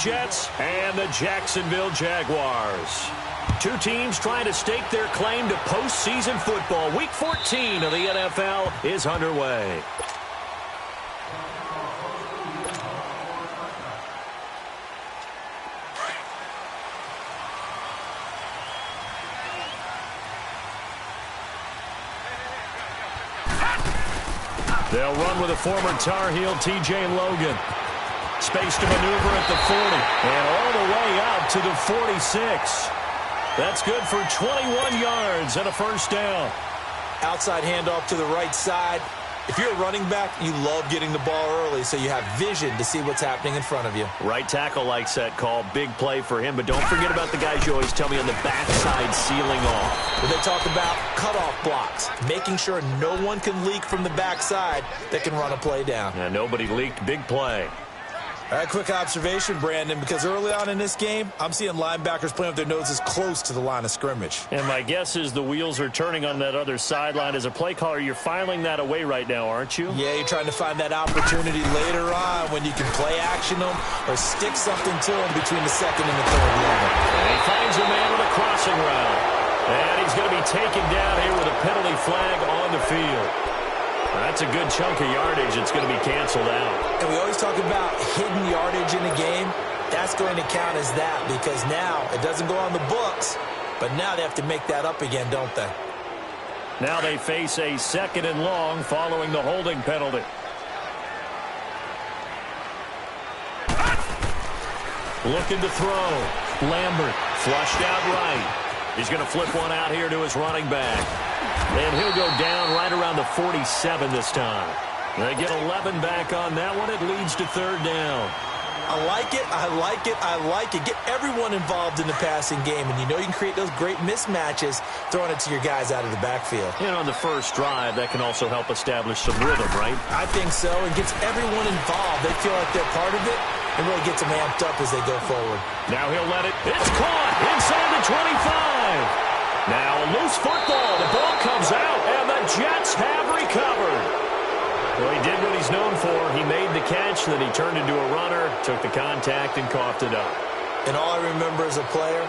Jets and the Jacksonville Jaguars. Two teams trying to stake their claim to postseason football. Week 14 of the NFL is underway. They'll run with a former Tar Heel, T.J. Logan. Space to maneuver at the 40. And all the way out to the 46. That's good for 21 yards and a first down. Outside handoff to the right side. If you're a running back, you love getting the ball early so you have vision to see what's happening in front of you. Right tackle likes that call. Big play for him. But don't forget about the guys you always tell me on the backside sealing off. When they talk about cutoff blocks, making sure no one can leak from the backside that can run a play down. And nobody leaked. Big play. All right, quick observation, Brandon, because early on in this game, I'm seeing linebackers playing with their noses close to the line of scrimmage. And my guess is the wheels are turning on that other sideline. As a play caller, you're filing that away right now, aren't you? Yeah, you're trying to find that opportunity later on when you can play action them or stick something to them between the second and the third level. And he finds a man with a crossing route. And he's going to be taken down here with a penalty flag on the field. That's a good chunk of yardage. It's going to be canceled out. And we always talk about hidden yardage in a game. That's going to count as that because now it doesn't go on the books, but now they have to make that up again, don't they? Now they face a 2nd and long following the holding penalty. Looking to throw. Lambert flushed out right. He's going to flip one out here to his running back. And he'll go down right around the 47 this time. They get 11 back on that one. It leads to 3rd down. I like it. I like it. I like it. Get everyone involved in the passing game. And you know you can create those great mismatches throwing it to your guys out of the backfield. And on the first drive, that can also help establish some rhythm, right? I think so. It gets everyone involved. They feel like they're part of it. And really gets them amped up as they go forward. Now he'll let it. It's caught inside the 25. Now a loose football. The ball comes out, and the Jets have recovered. Well, he did what he's known for. He made the catch, then he turned into a runner, took the contact, and coughed it up. And all I remember as a player,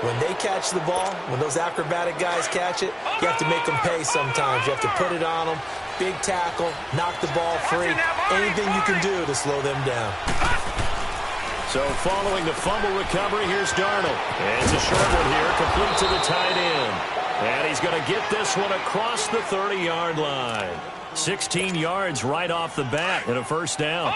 when they catch the ball, when those acrobatic guys catch it, you have to make them pay sometimes. You have to put it on them, big tackle, knock the ball free, anything you can do to slow them down. So following the fumble recovery, here's Darnold. And it's a short one here, complete to the tight end. And he's going to get this one across the 30-yard line. 16 yards right off the bat and a first down.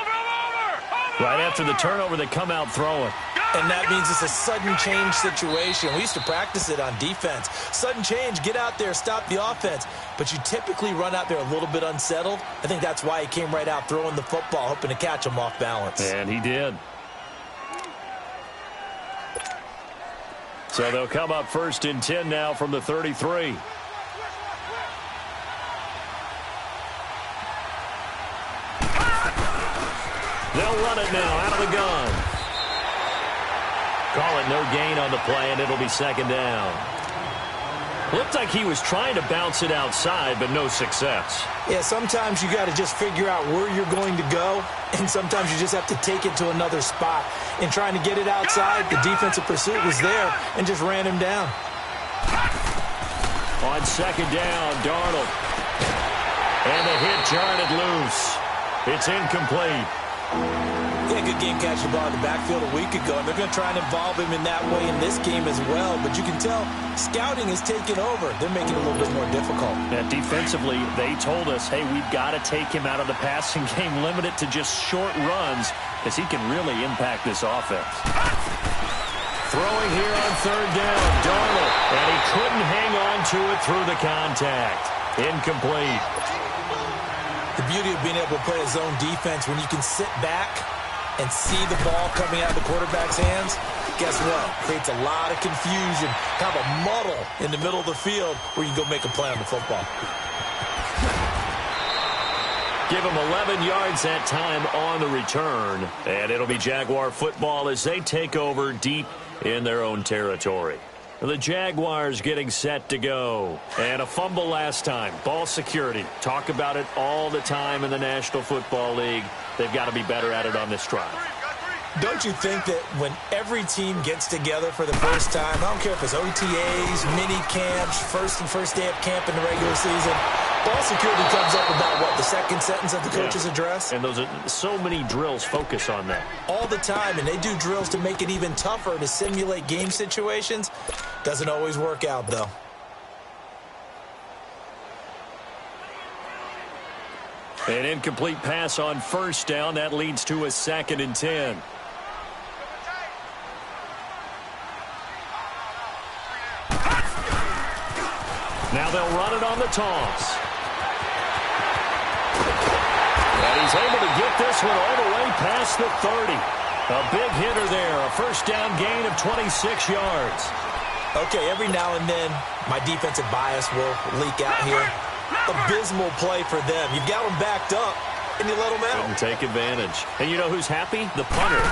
Right after the turnover, they come out throwing. And that means it's a sudden change situation. We used to practice it on defense. Sudden change, get out there, stop the offense. But you typically run out there a little bit unsettled. I think that's why he came right out throwing the football, hoping to catch him off balance. And he did. So they'll come up 1st and 10 now from the 33. They'll run it now out of the gun. Call it no gain on the play, and it'll be 2nd down. Looked like he was trying to bounce it outside, but no success. Yeah, sometimes you got to just figure out where you're going to go, and sometimes you just have to take it to another spot. In trying to get it outside, the defensive pursuit was there and just ran him down. On 2nd down, Darnold. And the hit jarred it loose. It's incomplete. He had a good game catching the ball in the backfield a week ago, and they're going to try and involve him in that way in this game as well. But you can tell scouting has taken over. They're making it a little bit more difficult. Yeah, defensively, they told us, hey, we've got to take him out of the passing game, limit it to just short runs, because he can really impact this offense. Throwing here on 3rd down, Darnold, and he couldn't hang on to it through the contact. Incomplete. The beauty of being able to play a zone defense, when you can sit back and see the ball coming out of the quarterback's hands, guess what? Creates a lot of confusion, kind of a muddle in the middle of the field where you can go make a play on the football. Give him 11 yards that time on the return, and it'll be Jaguar football as they take over deep in their own territory. The Jaguars getting set to go. And a fumble last time. Ball security. Talk about it all the time in the National Football League. They've got to be better at it on this drive. Don't you think that when every team gets together for the first time, I don't care if it's OTAs, mini camps, first day of camp in the regular season, ball security comes up about, what, the second sentence of the coach's address? And those are so many drills focus on that. All the time, and they do drills to make it even tougher to simulate game situations. Doesn't always work out, though. An incomplete pass on first down. That leads to a 2nd and 10. Now they'll run it on the toss. And he's able to get this one all the way past the 30. A big hitter there. A first down gain of 26 yards. Okay, every now and then, my defensive bias will leak out here. Abysmal play for them. You've got them backed up, and you let them out. Couldn't take advantage. And you know who's happy? The punter.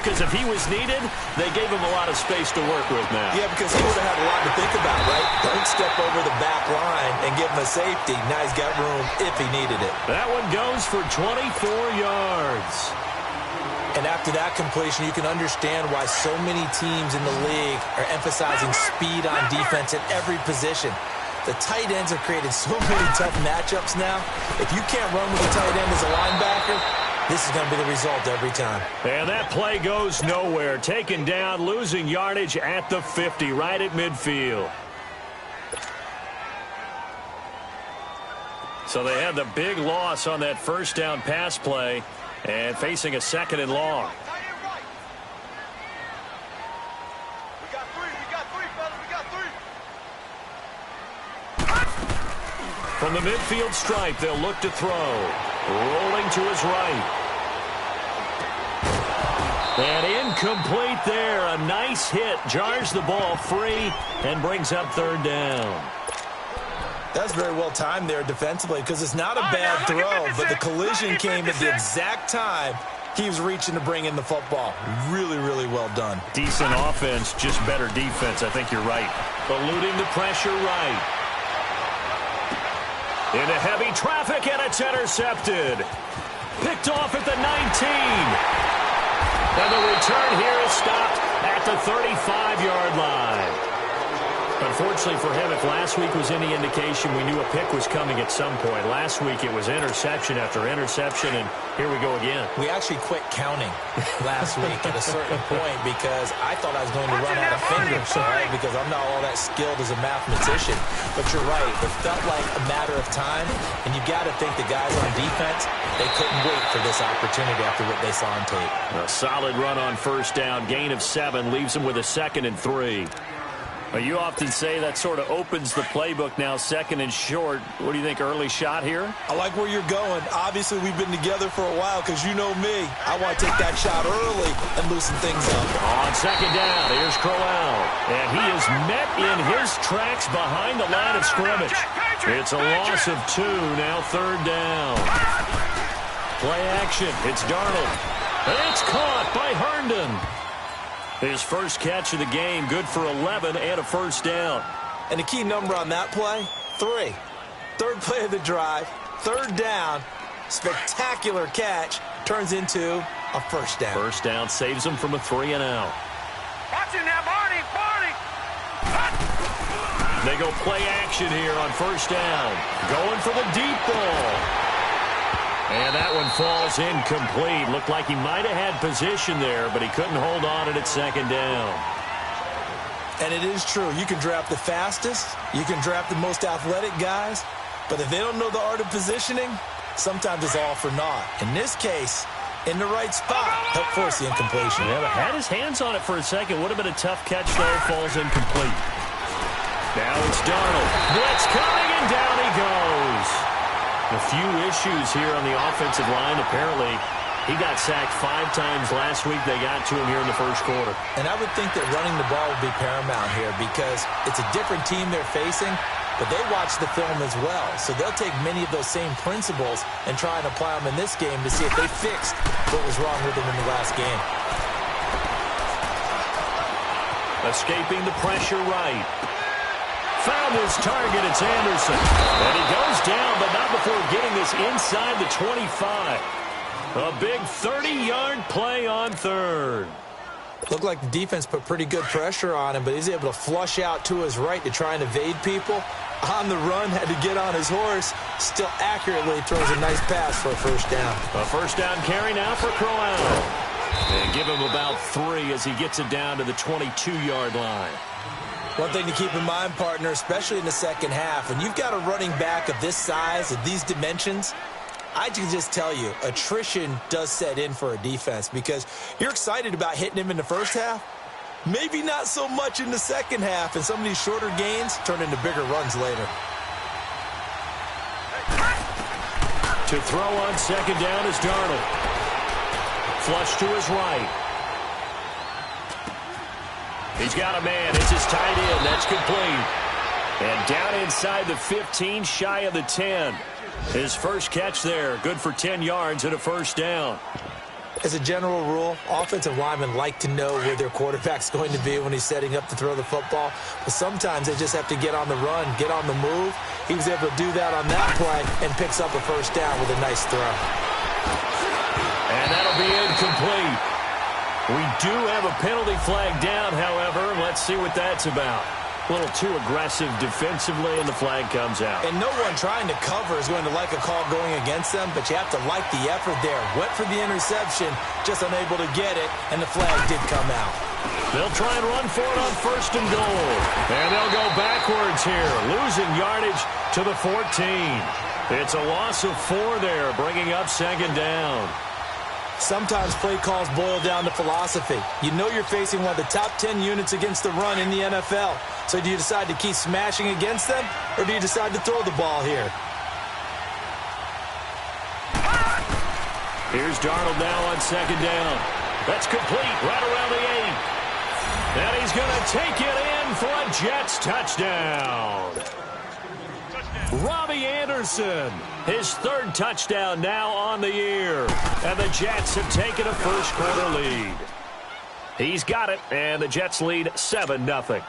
Because if he was needed, they gave him a lot of space to work with now. Yeah, because he would have had a lot to think about, right? Don't step over the back line and give him a safety. Now he's got room if he needed it. That one goes for 24 yards. And after that completion, you can understand why so many teams in the league are emphasizing speed on defense at every position. The tight ends have created so many tough matchups now. If you can't run with a tight end as a linebacker, this is going to be the result every time. And that play goes nowhere. Taken down, losing yardage at the 50, right at midfield. So they had the big loss on that first down pass play and facing a 2nd and long. From the midfield stripe, they'll look to throw. Rolling to his right. And incomplete there. A nice hit. Jars the ball free and brings up 3rd down. That's very well timed there defensively because it's not a bad throw, but the collision came at the exact time he was reaching to bring in the football. Really, really well done. Decent offense, just better defense. I think you're right. Eluding the pressure right. Into heavy traffic, and it's intercepted. Picked off at the 19. And the return here is stopped at the 35-yard line. Unfortunately for him, if last week was any indication, we knew a pick was coming at some point. Last week it was interception after interception, and here we go again. We actually quit counting last week at a certain point because I thought I was going to run out of fingers, right? Because I'm not all that skilled as a mathematician. But you're right. It felt like a matter of time, and you got to think the guys on defense, they couldn't wait for this opportunity after what they saw on tape. A solid run on first down. Gain of 7 leaves them with a 2nd and 3. You often say that sort of opens the playbook now, 2nd and short. What do you think, early shot here? I like where you're going. Obviously, we've been together for a while because you know me. I want to take that shot early and loosen things up. On 2nd down, here's Crowell. And he is met in his tracks behind the line of scrimmage. It's a loss of 2, now 3rd down. Play action, it's Darnold. And it's caught by Herndon. His first catch of the game, good for 11 and a first down. And the key number on that play, 3. 3rd play of the drive, 3rd down, spectacular catch, turns into a first down. First down saves him from a 3 and out. Watching now, Barney. They go play action here on first down. Going for the deep ball. And that one falls incomplete. Looked like he might have had position there, but he couldn't hold on at 2nd down. And it is true. You can draft the fastest. You can draft the most athletic guys. But if they don't know the art of positioning, sometimes it's all for naught. In this case, in the right spot, helped force the incompletion. Yeah, but had his hands on it for a second. Would have been a tough catch, though. Falls incomplete. Now it's Darnold. Blitz coming, and down he goes. A few issues here on the offensive line. Apparently, he got sacked 5 times last week. They got to him here in the first quarter. And I would think that running the ball would be paramount here because it's a different team they're facing, but they watch the film as well. So they'll take many of those same principles and try and apply them in this game to see if they fixed what was wrong with them in the last game. Escaping the pressure right. Found his target, it's Anderson. And he goes down, but not before getting this inside the 25. A big 30-yard play on third. Looked like the defense put pretty good pressure on him, but he's able to flush out to his right to try and evade people. On the run, had to get on his horse. Still accurately throws a nice pass for a first down. A first down carry now for Crowell. And give him about 3 as he gets it down to the 22-yard line. One thing to keep in mind, partner, especially in the second half, when you've got a running back of this size, of these dimensions, I can just tell you, attrition does set in for a defense because you're excited about hitting him in the first half. Maybe not so much in the second half, and some of these shorter gains turn into bigger runs later. To throw on second down is Darnold. Flush to his right. He's got a man. It's his tight end. That's complete. And down inside the 15, shy of the 10. His first catch there. Good for 10 yards and a first down. As a general rule, offensive linemen like to know where their quarterback's going to be when he's setting up to throw the football. But sometimes they just have to get on the run, get on the move. He was able to do that on that play and picks up a first down with a nice throw. And that'll be incomplete. We do have a penalty flag down, however. Let's see what that's about. A little too aggressive defensively, and the flag comes out. And no one trying to cover is going to like a call going against them, but you have to like the effort there. Went for the interception, just unable to get it, and the flag did come out. They'll try and run for it on first and goal. And they'll go backwards here, losing yardage to the 14. It's a loss of 4 there, bringing up second down. Sometimes play calls boil down to philosophy. You know you're facing one of the top 10 units against the run in the NFL. So do you decide to keep smashing against them, or do you decide to throw the ball here? Here's Darnold now on second down. That's complete right around the 8. And he's going to take it in for a Jets touchdown. Robbie Anderson, his 3rd touchdown now on the year. And the Jets have taken a first-quarter lead. He's got it, and the Jets lead 7-0.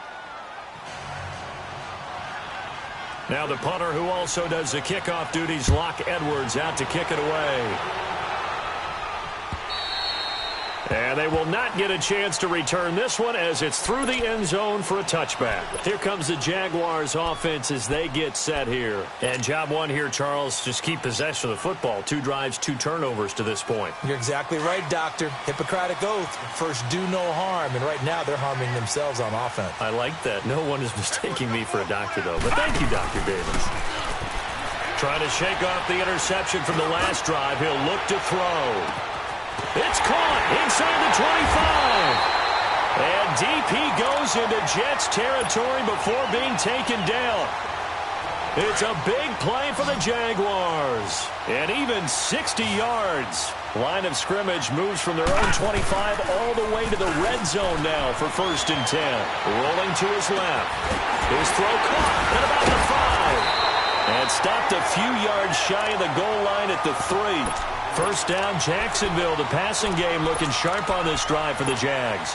Now the punter, who also does the kickoff duties, Locke Edwards, out to kick it away. And they will not get a chance to return this one as it's through the end zone for a touchback. Here comes the Jaguars offense as they get set here. And job one here, Charles, just keep possession of the football. 2 drives, 2 turnovers to this point. You're exactly right, Doctor. Hippocratic oath. First, do no harm. And right now, they're harming themselves on offense. I like that. No one is mistaking me for a doctor, though. But thank you, Dr. Davis. Trying to shake off the interception from the last drive. He'll look to throw. It's caught inside the 25. And deep he goes into Jets territory before being taken down. It's a big play for the Jaguars. And even 60 yards. Line of scrimmage moves from their own 25 all the way to the red zone now for 1st and 10. Rolling to his left. His throw caught at about the 5. And stopped a few yards shy of the goal line at the 3. First down, Jacksonville. The passing game looking sharp on this drive for the Jags.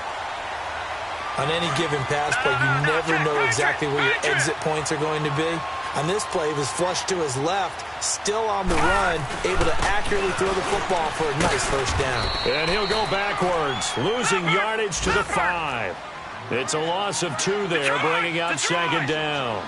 On any given pass play, you never know exactly where your exit points are going to be. On this play, he was flushed to his left, still on the run, able to accurately throw the football for a nice first down. And he'll go backwards, losing yardage to the 5. It's a loss of 2 there, bringing up second down.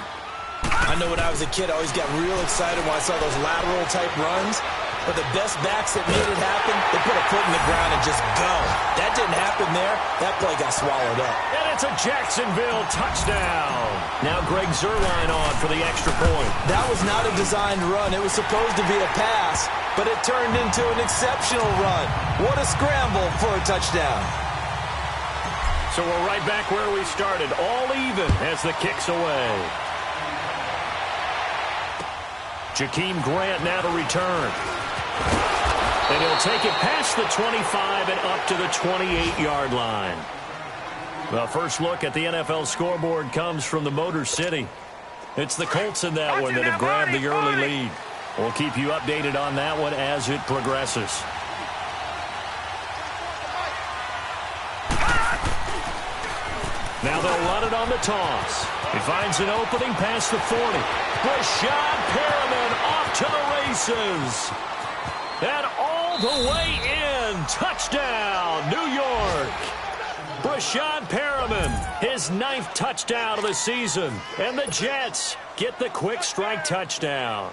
I know when I was a kid, I always got real excited when I saw those lateral-type runs. But the best backs that made it happen, they put a foot in the ground and just go. That didn't happen there. That play got swallowed up. And it's a Jacksonville touchdown. Now Greg Zuerlein on for the extra point. That was not a designed run. It was supposed to be a pass, but it turned into an exceptional run. What a scramble for a touchdown. So we're right back where we started, all even as the kick's away. Jakeem Grant now to return. And he'll take it past the 25 and up to the 28-yard line. The first look at the NFL scoreboard comes from the Motor City. It's the Colts in that one that have grabbed the early lead. We'll keep you updated on that one as it progresses. Now they'll run it on the toss. He finds an opening past the 40. Rashad Perriman off to the races. And all the way in. Touchdown, New York. Brashad Perriman, his 9th touchdown of the season. And the Jets get the quick strike touchdown.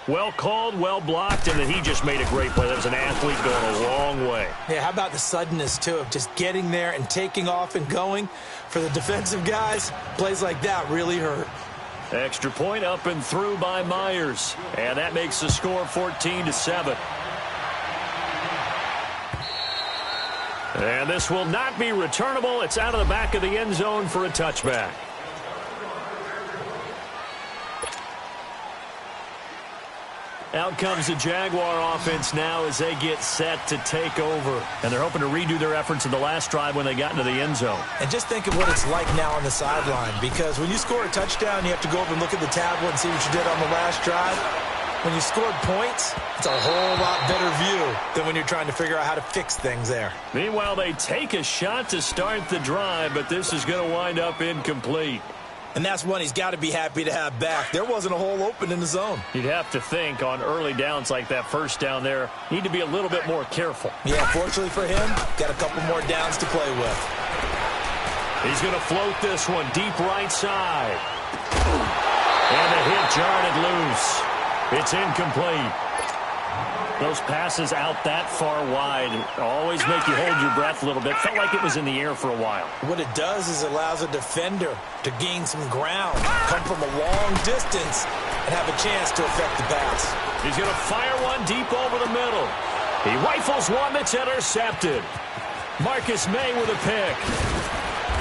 Well called, well blocked, and then he just made a great play. That was an athlete going a long way. Yeah, how about the suddenness, too, of just getting there and taking off and going? For the defensive guys, plays like that really hurt. Extra point up and through by Myers. And that makes the score 14-7. And this will not be returnable. It's out of the back of the end zone for a touchback. Out comes the Jaguar offense now as they get set to take over. And they're hoping to redo their efforts in the last drive when they got into the end zone. And just think of what it's like now on the sideline. Because when you score a touchdown, you have to go over and look at the tablet and see what you did on the last drive. When you scored points, it's a whole lot better view than when you're trying to figure out how to fix things there. Meanwhile, they take a shot to start the drive, but this is going to wind up incomplete. And that's one he's got to be happy to have back. There wasn't a hole open in the zone. You'd have to think on early downs like that first down there, need to be a little bit more careful. Yeah, fortunately for him, got a couple more downs to play with. He's going to float this one deep right side. And the hit jarred it loose. It's incomplete. Those passes out that far wide always make you hold your breath a little bit. Felt like it was in the air for a while. What it does is it allows a defender to gain some ground, come from a long distance, and have a chance to affect the pass. He's going to fire one deep over the middle. He rifles one that's intercepted. Marcus May with a pick.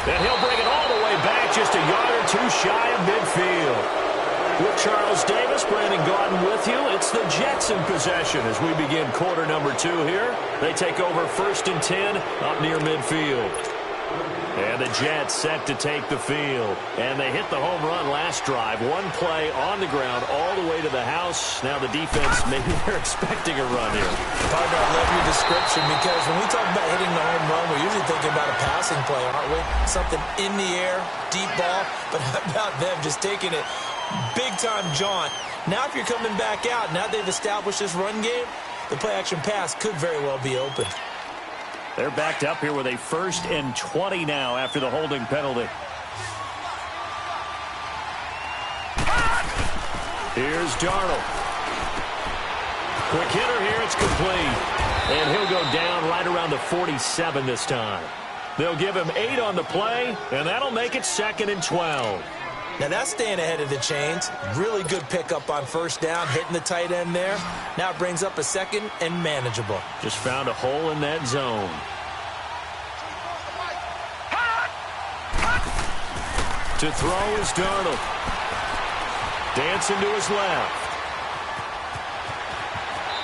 And he'll bring it all the way back, just a yard or two shy of midfield. With Charles Davis, Brandon Gaudin with you. It's the Jets in possession as we begin quarter number 2 here. They take over 1st and 10 up near midfield. And the Jets set to take the field. And they hit the home run last drive. One play on the ground all the way to the house. Now the defense, maybe they're expecting a run here. Partner, I love your description because when we talk about hitting the home run, we're usually thinking about a passing play, aren't we? Something in the air, deep ball. But how about them just taking it big-time jaunt? Now if you're coming back out, now they've established this run game, the play-action pass could very well be open. They're backed up here with a 1st and 20 now after the holding penalty. Here's Darnold. Quick hitter here, it's complete. And he'll go down right around the 47 this time. They'll give him 8 on the play, and that'll make it 2nd and 12. Now that's staying ahead of the chains. Really good pickup on 1st down, hitting the tight end there. Now it brings up a 2nd and manageable. Just found a hole in that zone. To throw is Darnold. Dancing to his left.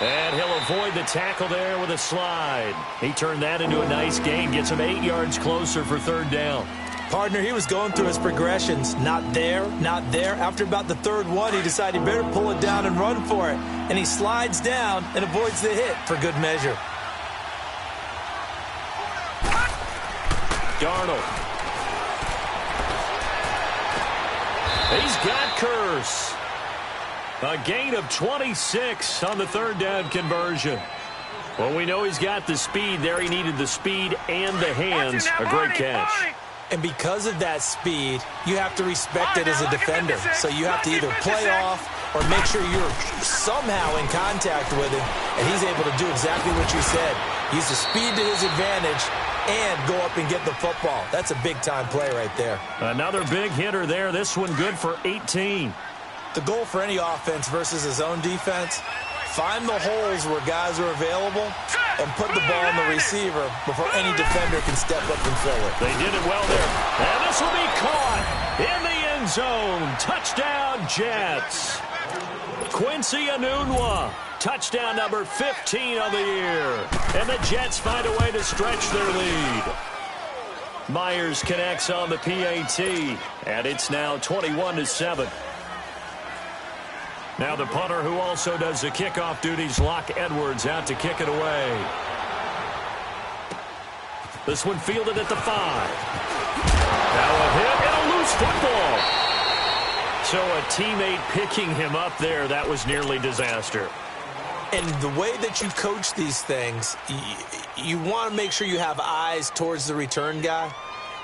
And he'll avoid the tackle there with a slide. He turned that into a nice gain. Gets him 8 yards closer for 3rd down. Partner, he was going through his progressions. Not there, not there. After about the 3rd one, he decided he better pull it down and run for it. And he slides down and avoids the hit for good measure. Darnold. He's got Curse. A gain of 26 on the 3rd down conversion. Well, we know he's got the speed there. He needed the speed and the hands. A great catch. And because of that speed, you have to respect it as a defender. So you have to either play off or make sure you're somehow in contact with him, and he's able to do exactly what you said. Use the speed to his advantage and go up and get the football. That's a big-time play right there. Another big hitter there. This one good for 18. The goal for any offense versus his own defense, find the holes where guys are available and put the ball on the receiver before any defender can step up and fill it. They did it well there. And this will be caught in the end zone. Touchdown, Jets. Quincy Enunwa, touchdown number 15 of the year. And the Jets find a way to stretch their lead. Myers connects on the PAT, and it's now 21-7. Now the punter, who also does the kickoff duties, Locke Edwards, out to kick it away. This one fielded at the 5. Now a hit and a loose football. So a teammate picking him up there, that was nearly disaster. And the way that you coach these things, you want to make sure you have eyes towards the return guy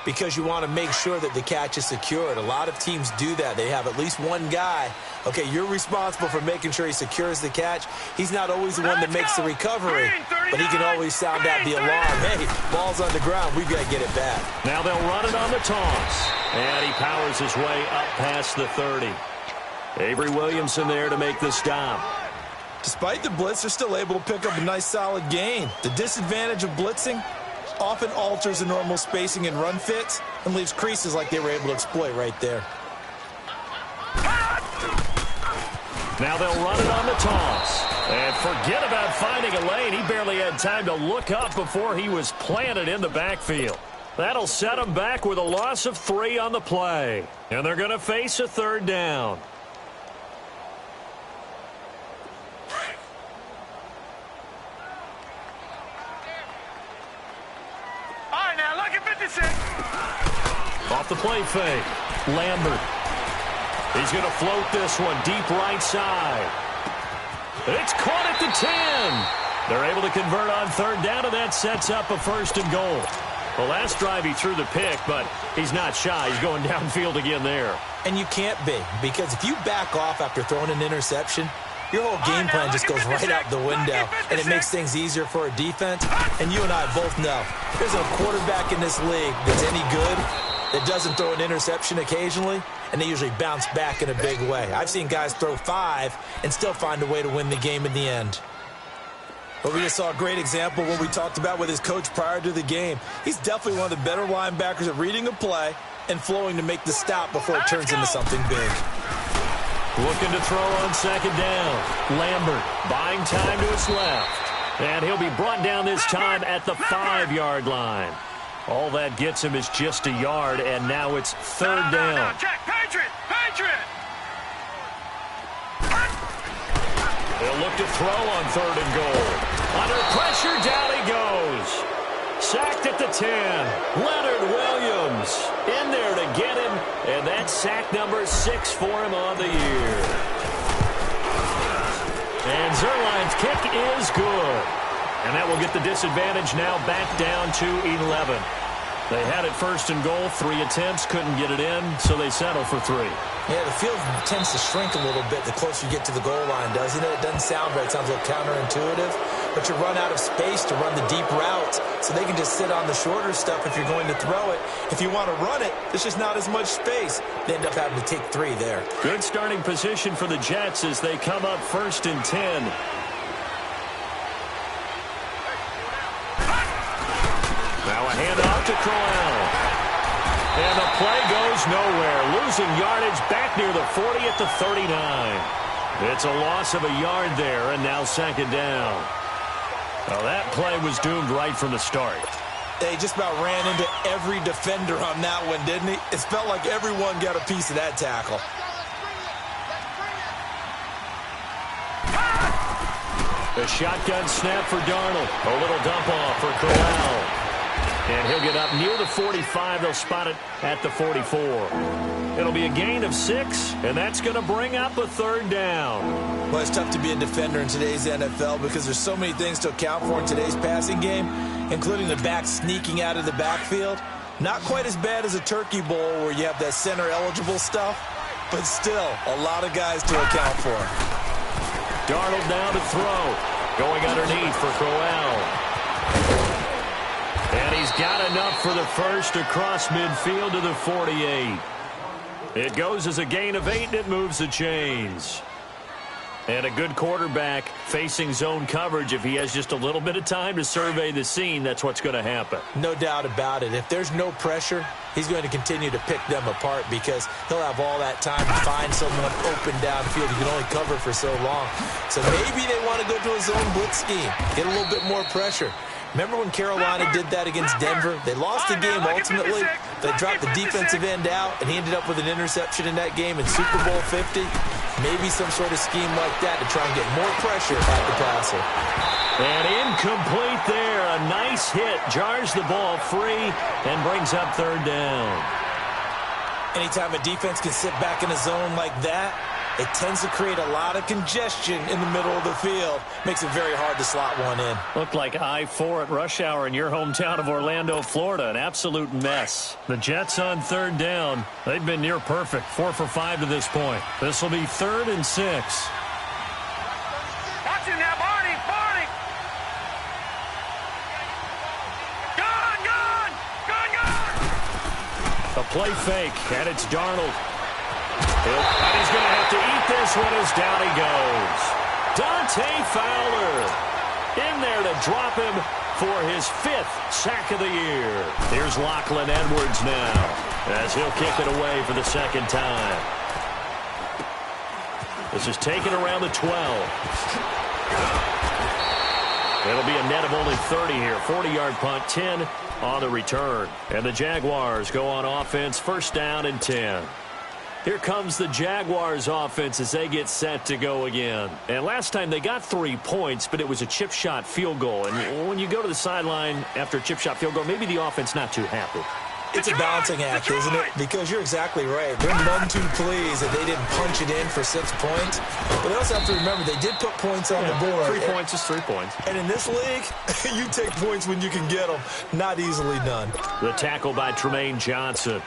because you want to make sure that the catch is secured. A lot of teams do that. They have at least one guy. Okay, you're responsible for making sure he secures the catch. He's not always the one that makes the recovery, but he can always sound out the alarm. Hey, ball's on the ground. We've got to get it back. Now they'll run it on the toss. And he powers his way up past the 30. Avery Williamson there to make the stop. Despite the blitz, they're still able to pick up a nice, solid gain. The disadvantage of blitzing often alters the normal spacing and run fits and leaves creases like they were able to exploit right there. Now they'll run it on the toss. And forget about finding a lane. He barely had time to look up before he was planted in the backfield. That'll set him back with a loss of 3 on the play. And they're going to face a third down. Off the play fake, Lambert. He's going to float this one deep right side. It's caught at the 10. They're able to convert on third down, and that sets up a 1st and goal. The last drive he threw the pick, but he's not shy. He's going downfield again there. And you can't be, because if you back off after throwing an interception, your whole game plan just goes right out the window, and it makes things easier for a defense. And you and I both know there's a quarterback in this league that's any good that doesn't throw an interception occasionally, and they usually bounce back in a big way. I've seen guys throw 5 and still find a way to win the game in the end. But we just saw a great example of what we talked about with his coach prior to the game. He's definitely one of the better linebackers at reading a play and flowing to make the stop before it turns into something big. Looking to throw on second down. Lambert buying time to his left. And he'll be brought down this time at the 5-yard line. All that gets him is just a yard, and now it's third down. No, check. Patriot! They'll look to throw on third and goal. Under pressure, down he goes. Sacked at the 10. Leonard Williams in there to get him, and that's sack number 6 for him on the year. And Zerline's kick is good. And that will get the disadvantage now back down to 11. They had it 1st and goal, 3 attempts, couldn't get it in, so they settle for 3. Yeah, the field tends to shrink a little bit the closer you get to the goal line, doesn't it? It doesn't sound right. It sounds a little counterintuitive. But you run out of space to run the deep routes, so they can just sit on the shorter stuff if you're going to throw it. If you want to run it, there's just not as much space. They end up having to take 3 there. Good starting position for the Jets as they come up 1st and 10. Now a handoff to Crowell. And the play goes nowhere. Losing yardage back near the 40 at the 39. It's a loss of a yard there, and now 2nd down. Well, that play was doomed right from the start. They just about ran into every defender on that one, didn't he? It felt like everyone got a piece of that tackle. The shotgun snap for Darnold. A little dump off for Corral. And he'll get up near the 45. They'll spot it at the 44. It'll be a gain of 6, and that's going to bring up a 3rd down. Well, it's tough to be a defender in today's NFL because there's so many things to account for in today's passing game, including the back sneaking out of the backfield. Not quite as bad as a turkey bowl where you have that center-eligible stuff, but still a lot of guys to account for. Darnold now to throw. Going underneath for Crowell. And he's got enough for the 1st across midfield to the 48. It goes as a gain of 8, and it moves the chains. And a good quarterback facing zone coverage. If he has just a little bit of time to survey the scene, that's what's going to happen. No doubt about it. If there's no pressure, he's going to continue to pick them apart because he'll have all that time to find someone open downfield. He can only cover for so long. So maybe they want to go to a zone blitz scheme, get a little bit more pressure. Remember when Carolina did that against Denver? They lost the game ultimately. They dropped the defensive end out, and he ended up with an interception in that game in Super Bowl 50. Maybe some sort of scheme like that to try and get more pressure at the passer. And incomplete there. A nice hit. Jars the ball free and brings up 3rd down. Anytime a defense can sit back in a zone like that, it tends to create a lot of congestion in the middle of the field. Makes it very hard to slot one in. Looked like I-4 at rush hour in your hometown of Orlando, Florida. An absolute mess. The Jets on third down. They've been near perfect. 4 for 5 to this point. This will be 3rd and 6. Watch him now, Barney! Barney! Gone! Gone! Gone! Gone! A play fake, and it's Darnold. And he's going to have to eat this one as down he goes. Dante Fowler in there to drop him for his 5th sack of the year. Here's Lachlan Edwards now as he'll kick it away for the second time. This is taken around the 12. It'll be a net of only 30 here. 40-yard punt, 10 on the return. And the Jaguars go on offense, 1st down and 10. Here comes the Jaguars offense as they get set to go again. And last time they got 3 points, but it was a chip shot field goal. And when you go to the sideline after a chip shot field goal, maybe the offense not too happy. It's a balancing act, isn't it? Because you're exactly right. They're none too pleased that they didn't punch it in for 6 points. But they also have to remember they did put points on the board. 3 points is 3 points. And in this league, you take points when you can get them. Not easily done. The tackle by Tremaine Johnson.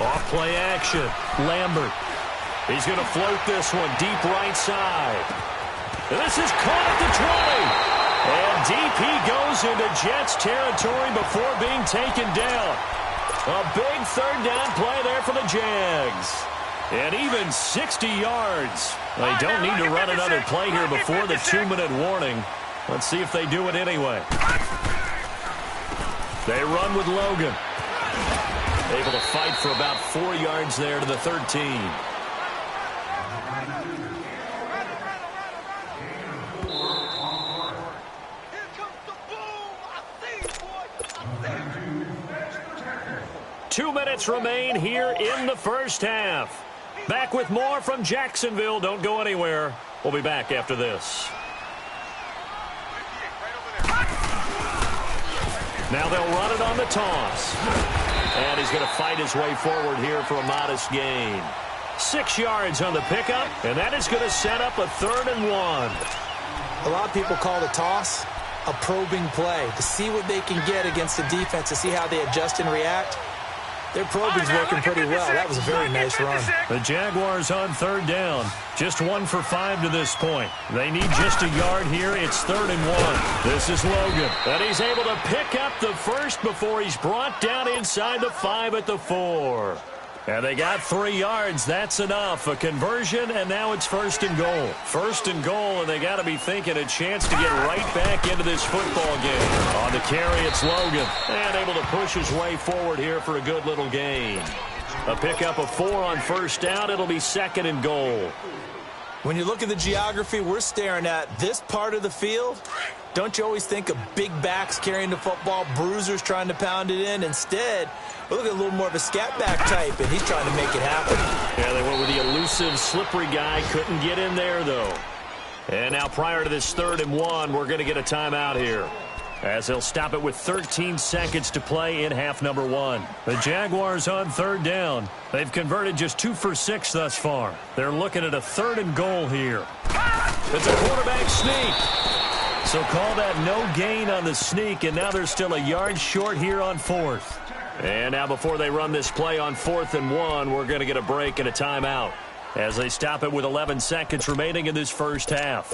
Off-play action. Lambert. He's going to float this one deep right side. And this is caught at the 20. And deep he goes into Jets territory before being taken down. A big 3rd down play there for the Jags. And even 60 yards. They don't need to run another play here before the 2-minute warning. Let's see if they do it anyway. They run with Logan. Able to fight for about 4 yards there to the 13. Two minutes remain here in the first half. Back with more from Jacksonville. Don't go anywhere. We'll be back after this. Now they'll run it on the toss. And he's going to fight his way forward here for a modest gain. 6 yards on the pickup, and that is going to set up a 3rd and 1. A lot of people call the toss a probing play to see what they can get against the defense, to see how they adjust and react. Their probing's working pretty well. That was a very nice run. The Jaguars on 3rd down. Just 1 for 5 to this point. They need just a yard here. It's 3rd and 1. This is Logan. And he's able to pick up the first before he's brought down inside the 5 at the 4. And they got 3 yards. That's enough. A conversion, and now it's 1st and goal. 1st and goal, and they got to be thinking a chance to get right back into this football game. On the carry, it's Logan. And able to push his way forward here for a good little gain. A pickup of 4 on 1st down. It'll be 2nd and goal. When you look at the geography we're staring at, this part of the field, don't you always think of big backs carrying the football, bruisers trying to pound it in? Instead, we're looking at a little more of a scat back type, and he's trying to make it happen. Yeah, they went with the elusive, slippery guy. Couldn't get in there, though. And now prior to this 3rd and 1, we're going to get a timeout here, as they'll stop it with 13 seconds to play in half number 1. The Jaguars on 3rd down. They've converted just 2 for 6 thus far. They're looking at a 3rd and goal here. It's a quarterback sneak. So call that no gain on the sneak, and now they're still a yard short here on 4th. And now before they run this play on 4th and 1, we're going to get a break and a timeout as they stop it with 11 seconds remaining in this first half.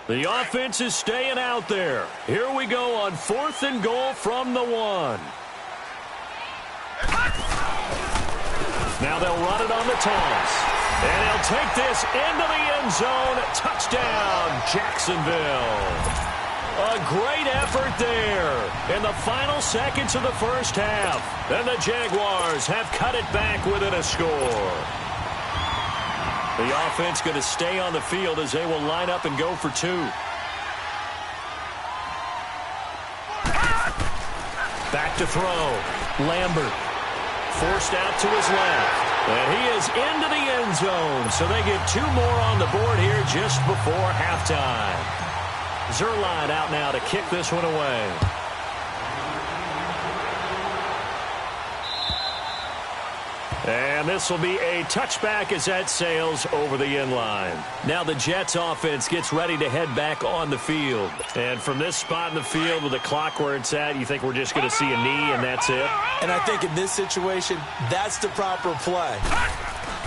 The offense is staying out there. Here we go on 4th and goal from the 1. Now they'll run it on the toss. And he'll take this into the end zone. Touchdown, Jacksonville. A great effort there in the final seconds of the first half. And the Jaguars have cut it back within a score. The offense going to stay on the field as they will line up and go for 2. Back to throw. Lambert forced out to his left. And he is into the end zone. So they get 2 more on the board here just before halftime. Zerline out now to kick this one away. And this will be a touchback as that sails over the end line. Now the Jets offense gets ready to head back on the field. And from this spot in the field with the clock where it's at, you think we're just going to see a knee and that's it? And I think in this situation, that's the proper play.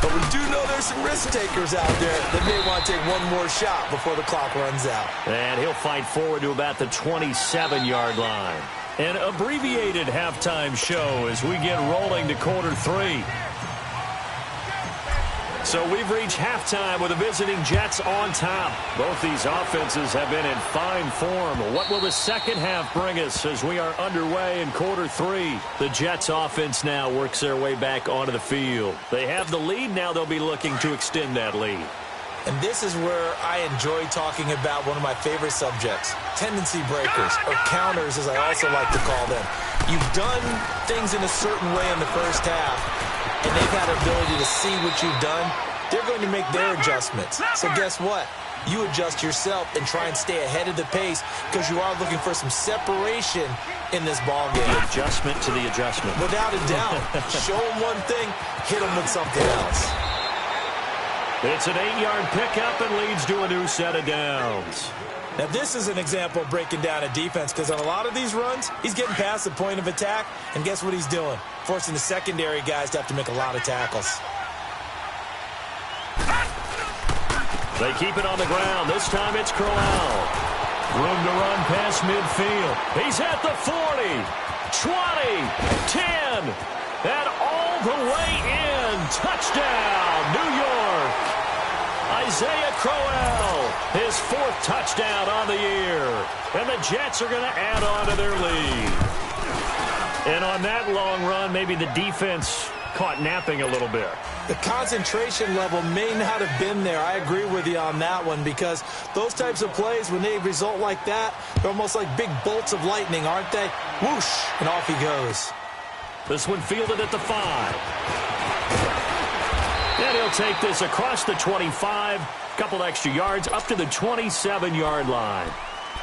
But we do know there's some risk takers out there that may want to take one more shot before the clock runs out. And he'll fight forward to about the 27-yard line. An abbreviated halftime show as we get rolling to quarter 3. So we've reached halftime with the visiting Jets on top. Both these offenses have been in fine form. What will the second half bring us as we are underway in quarter 3? The Jets offense now works their way back onto the field. They have the lead. Now they'll be looking to extend that lead. And this is where I enjoy talking about one of my favorite subjects, tendency breakers, or counters as I also like to call them. You've done things in a certain way in the first half, and they've had the ability to see what you've done. They're going to make their adjustments. So guess what? You adjust yourself and try and stay ahead of the pace because you are looking for some separation in this ball game. The adjustment to the adjustment. Without a doubt. Show them one thing, hit them with something else. It's an 8-yard pickup and leads to a new set of downs. Now, this is an example of breaking down a defense because on a lot of these runs, he's getting past the point of attack, and guess what he's doing? Forcing the secondary guys to have to make a lot of tackles. They keep it on the ground. This time it's Crowell. Room to run past midfield. He's at the 40, 20, 10, and all the way in. Touchdown, New York. Isaiah Crowell, his 4th touchdown on the year. And the Jets are going to add on to their lead. And on that long run, maybe the defense caught napping a little bit. The concentration level may not have been there. I agree with you on that one because those types of plays, when they result like that, they're almost like big bolts of lightning, aren't they? Whoosh, and off he goes. This one fielded at the 5. And he'll take this across the 25, couple extra yards, up to the 27-yard line.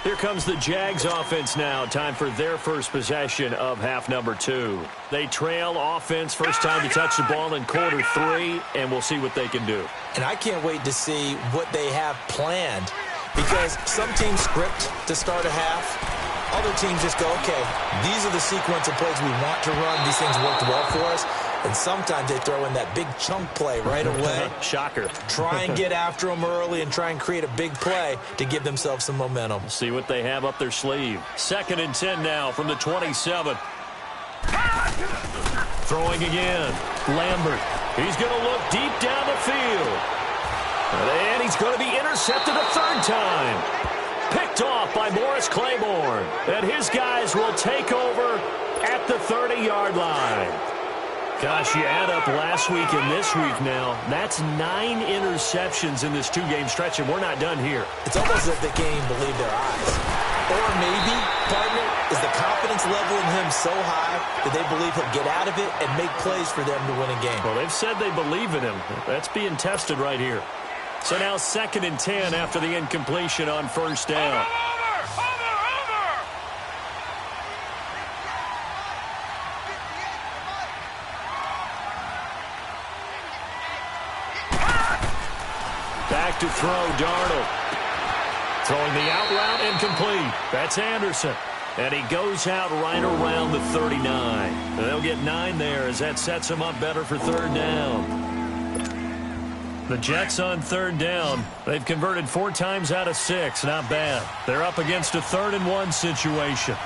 Here comes the Jags offense now. Time for their first possession of half number 2. They trail offense, first time to touch the ball in quarter 3, and we'll see what they can do. And I can't wait to see what they have planned because some teams script to start a half. Other teams just go, okay, these are the sequence of plays we want to run. These things worked well for us. And sometimes they throw in that big chunk play right away. Shocker. Try and get after them early and try and create a big play to give themselves some momentum. See what they have up their sleeve. 2nd and 10 now from the 27. Throwing again. Lambert. He's going to look deep down the field. And he's going to be intercepted a 3rd time. Picked off by Morris Claiborne. And his guys will take over at the 30-yard line. Gosh, you add up last week and this week now, that's 9 interceptions in this 2-game stretch, and we're not done here. It's almost as if they can't even believe their eyes. Or maybe, partner, is the confidence level in him so high that they believe he'll get out of it and make plays for them to win a game. Well, they've said they believe in him. That's being tested right here. So now 2nd and 10 after the incompletion on 1st down. Back to throw, Darnold. Throwing the out route incomplete. That's Anderson. And he goes out right around the 39. And they'll get 9 there as that sets him up better for 3rd down. The Jets on 3rd down. They've converted 4 times out of 6. Not bad. They're up against a 3rd and 1 situation.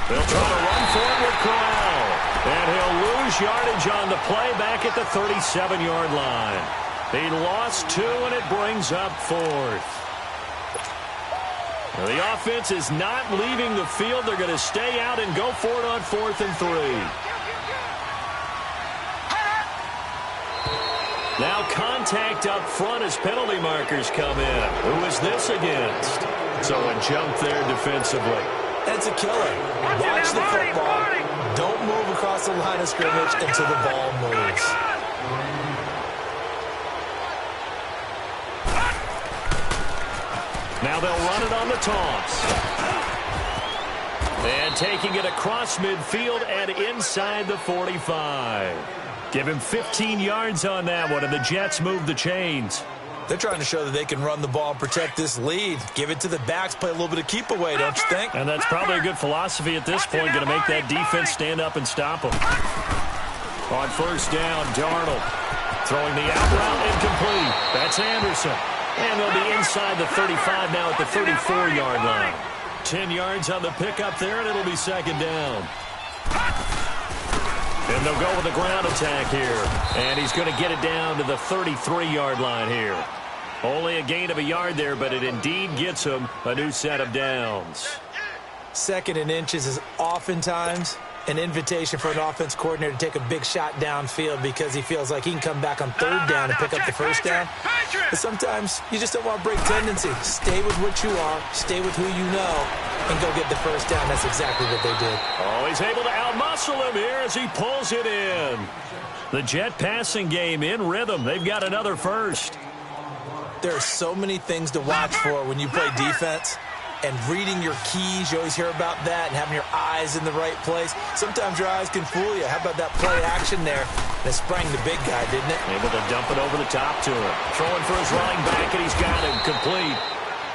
They'll try to run for it with Crowell. And he'll lose yardage on the play back at the 37-yard line. He lost 2, and it brings up 4th. Now, the offense is not leaving the field. They're going to stay out and go for it on 4th and 3. Now contact up front as penalty markers come in. Who is this against? So a jump there defensively. And it's a killer. Watch the football. Don't move across the line of scrimmage until the ball moves. Now they'll run it on the toss. And taking it across midfield and inside the 45. Give him 15 yards on that one, and the Jets move the chains. They're trying to show that they can run the ball and protect this lead. Give it to the backs, play a little bit of keep away, don't you think? And that's probably a good philosophy at this point, going to make that defense stand up and stop them. On first down, Darnold throwing the out route incomplete. That's Anderson. And they'll be inside the 35 now at the 34-yard line. 10 yards on the pickup there, and it'll be second down. And they'll go with a ground attack here. And he's going to get it down to the 33-yard line here. Only a gain of a yard there, but it indeed gets him a new set of downs. Second and inches is oftentimes an invitation for an offense coordinator to take a big shot downfield because he feels like he can come back on third down and pick up the first down. But sometimes you just don't want to break tendency. Stay with what you are, stay with who you know, and go get the first down. That's exactly what they did. Oh, he's able to outmuscle him here as he pulls it in. The Jet passing game in rhythm. They've got another first. There are so many things to watch for when you play defense. And reading your keys, you always hear about that, and having your eyes in the right place. Sometimes your eyes can fool you. How about that play action there? And it sprang the big guy, didn't it? Able to dump it over the top to him. Throwing for his running back, and he's got him complete.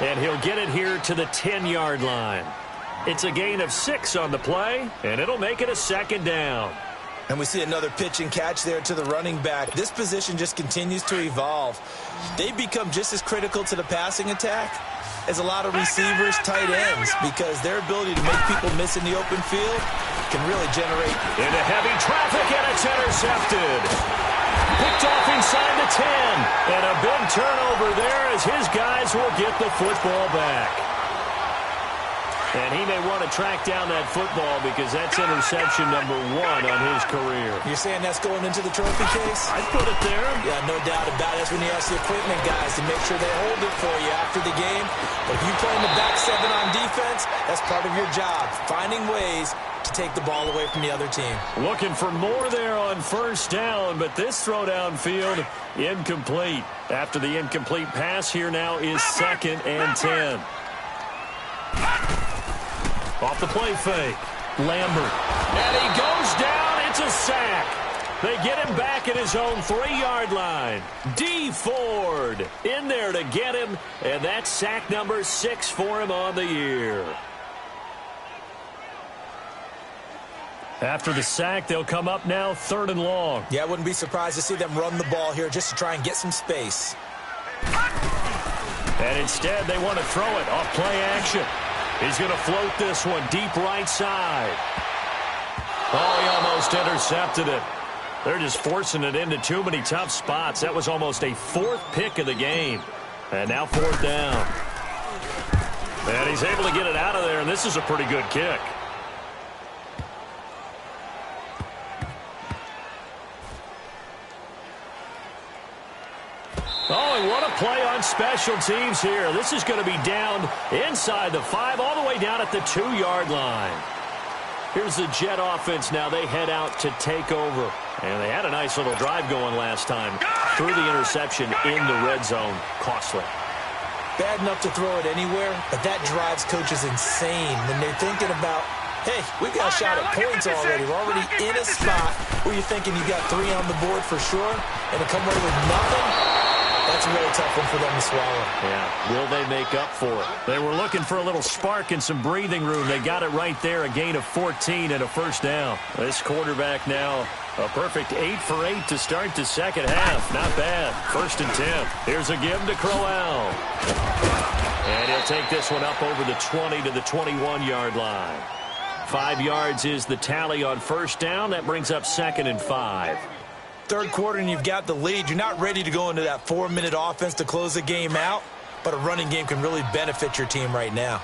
And he'll get it here to the 10-yard line. It's a gain of 6 on the play, and it'll make it a second down. And we see another pitch and catch there to the running back. This position just continues to evolve. They become just as critical to the passing attack as a lot of receivers, tight ends, because their ability to make people miss in the open field can really generate. Into heavy traffic, and it's intercepted. Picked off inside the 10. And a big turnover there as his guys will get the football back. And he may want to track down that football because that's interception number 1 on his career. You're saying that's going into the trophy case? I'd put it there. Yeah, no doubt about it. That's when you ask the equipment guys to make sure they hold it for you after the game. But if you play in the back 7 on defense, that's part of your job, finding ways to take the ball away from the other team. Looking for more there on first down, but this throw downfield incomplete. After the incomplete pass, here now is 2nd and 10. Off the play fake. Lambert. And he goes down. It's a sack. They get him back at his own 3-yard line. D. Ford in there to get him. And that's sack number 6 for him on the year. After the sack, they'll come up now 3rd and long. Yeah, I wouldn't be surprised to see them run the ball here just to try and get some space. And instead, they want to throw it off play action. He's going to float this one deep right side. Oh, he almost intercepted it. They're just forcing it into too many tough spots. That was almost a 4th pick of the game. And now 4th down. And he's able to get it out of there, and this is a pretty good kick. Oh, and what a play on special teams here. This is going to be down inside the 5, all the way down at the 2-yard line. Here's the Jet offense now. They head out to take over. And they had a nice little drive going last time. Threw the interception in the red zone. Costly. Bad enough to throw it anywhere, but that drives coaches insane when they're thinking about, hey, we've got a shot at points already. We're already in a spot where you're thinking you got 3 on the board for sure, and to come away with nothing. That's a really tough one for them to swallow. Yeah, will they make up for it? They were looking for a little spark and some breathing room. They got it right there, a gain of 14 and a first down. This quarterback now, a perfect 8 for 8 to start the second half. Not bad. 1st and 10. Here's a give to Crowell. And he'll take this one up over the 20 to the 21-yard line. 5 yards is the tally on first down. That brings up 2nd and 5. Third quarter and you've got the lead. You're not ready to go into that 4-minute offense to close the game out, but a running game can really benefit your team right now.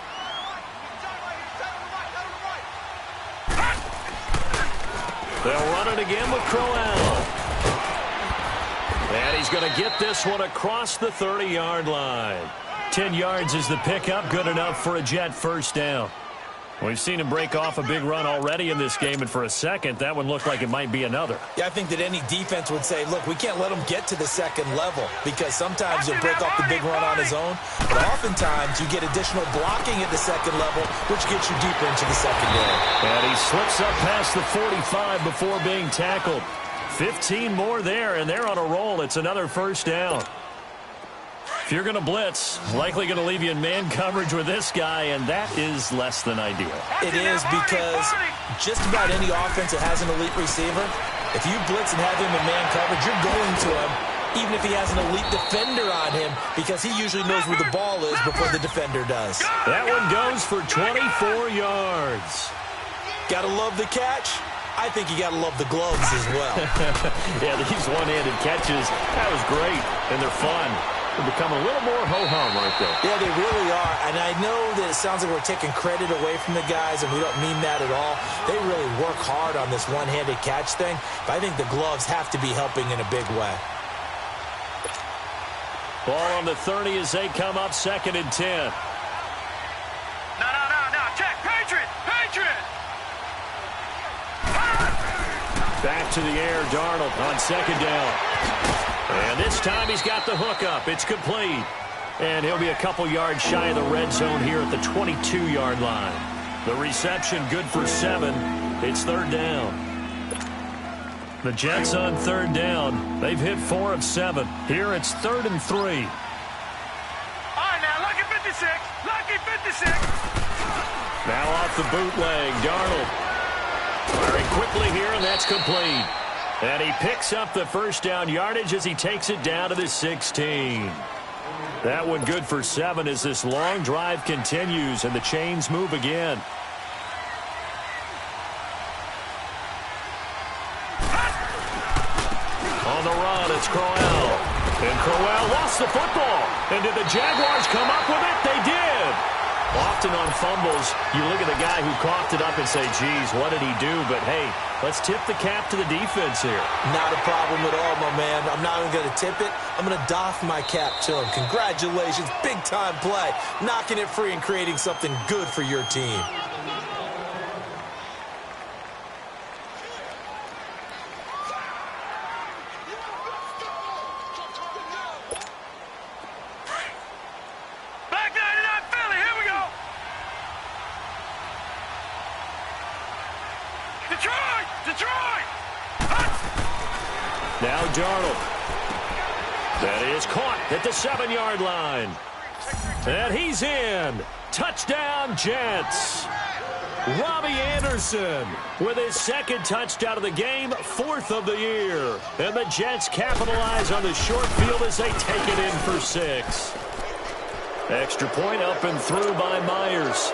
They'll run it again with Crowell. And he's going to get this one across the 30-yard line. 10 yards is the pickup. Good enough for a Jet first down. We've seen him break off a big run already in this game, and for a second, that one looked like it might be another. Yeah, I think that any defense would say, look, we can't let him get to the second level because sometimes he'll break off the big run on his own, but oftentimes you get additional blocking at the second level, which gets you deeper into the secondary. And he slips up past the 45 before being tackled. 15 more there, and they're on a roll. It's another first down. If you're going to blitz, likely going to leave you in man coverage with this guy, and that is less than ideal. It is because just about any offense that has an elite receiver, if you blitz and have him in man coverage, you're going to him, even if he has an elite defender on him, because he usually knows where the ball is before the defender does. That one goes for 24 yards. Got to love the catch. I think you got to love the gloves as well. Yeah, these one-handed catches, that was great, and they're fun. They're becoming a little more ho-hum right there. Yeah, they really are. And I know that it sounds like we're taking credit away from the guys, and we don't mean that at all. They really work hard on this one-handed catch thing, but I think the gloves have to be helping in a big way. Ball on the 30 as they come up 2nd and 10. No. Check. Patriot. Back to the air, Darnold on 2nd down. And this time he's got the hook up. It's complete. And he'll be a couple yards shy of the red zone here at the 22-yard line. The reception good for 7. It's 3rd down. The Jets on 3rd down. They've hit 4 of 7. Here it's 3rd and 3. All right, now, lucky 56. Lucky 56. Now off the bootleg, Darnold. Firing quickly here, and that's complete. And he picks up the first down yardage as he takes it down to the 16. That one good for 7 as this long drive continues and the chains move again. On the run, it's Crowell. And Crowell lost the football. And did the Jaguars come up with it? They did. Often on fumbles, you look at the guy who coughed it up and say, geez, what did he do? But, hey, let's tip the cap to the defense here. Not a problem at all, my man. I'm not even going to tip it. I'm going to doff my cap to him. Congratulations. Big-time play. Knocking it free and creating something good for your team. Detroit! Now Darnold. That is caught at the 7-yard line. And he's in. Touchdown, Jets. Robbie Anderson with his 2nd touchdown of the game, 4th of the year. And the Jets capitalize on the short field as they take it in for 6. Extra point up and through by Myers.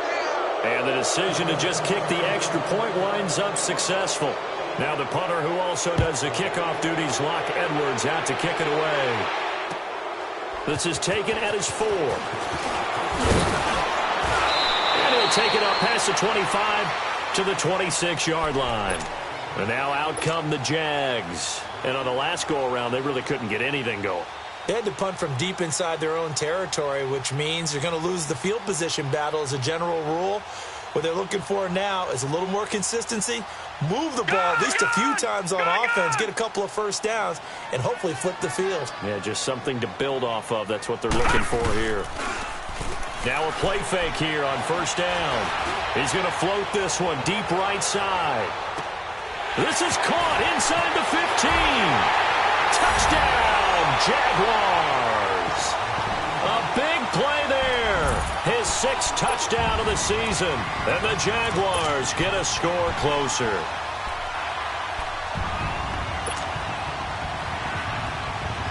And the decision to just kick the extra point winds up successful. Now the punter who also does the kickoff duties, Locke Edwards, out to kick it away. This is taken at his 4. And he'll take it up past the 25 to the 26-yard line. And now out come the Jags. And on the last go-around, they really couldn't get anything going. They had to punt from deep inside their own territory, which means they're going to lose the field position battle as a general rule. What they're looking for now is a little more consistency, move the ball at least a few times on offense, get a couple of first downs, and hopefully flip the field. Yeah, just something to build off of. That's what they're looking for here. Now a play fake here on 1st down. He's going to float this one deep right side. This is caught inside the 15. Touchdown, Jaguars. A big play there. His 6th touchdown of the season. And the Jaguars get a score closer.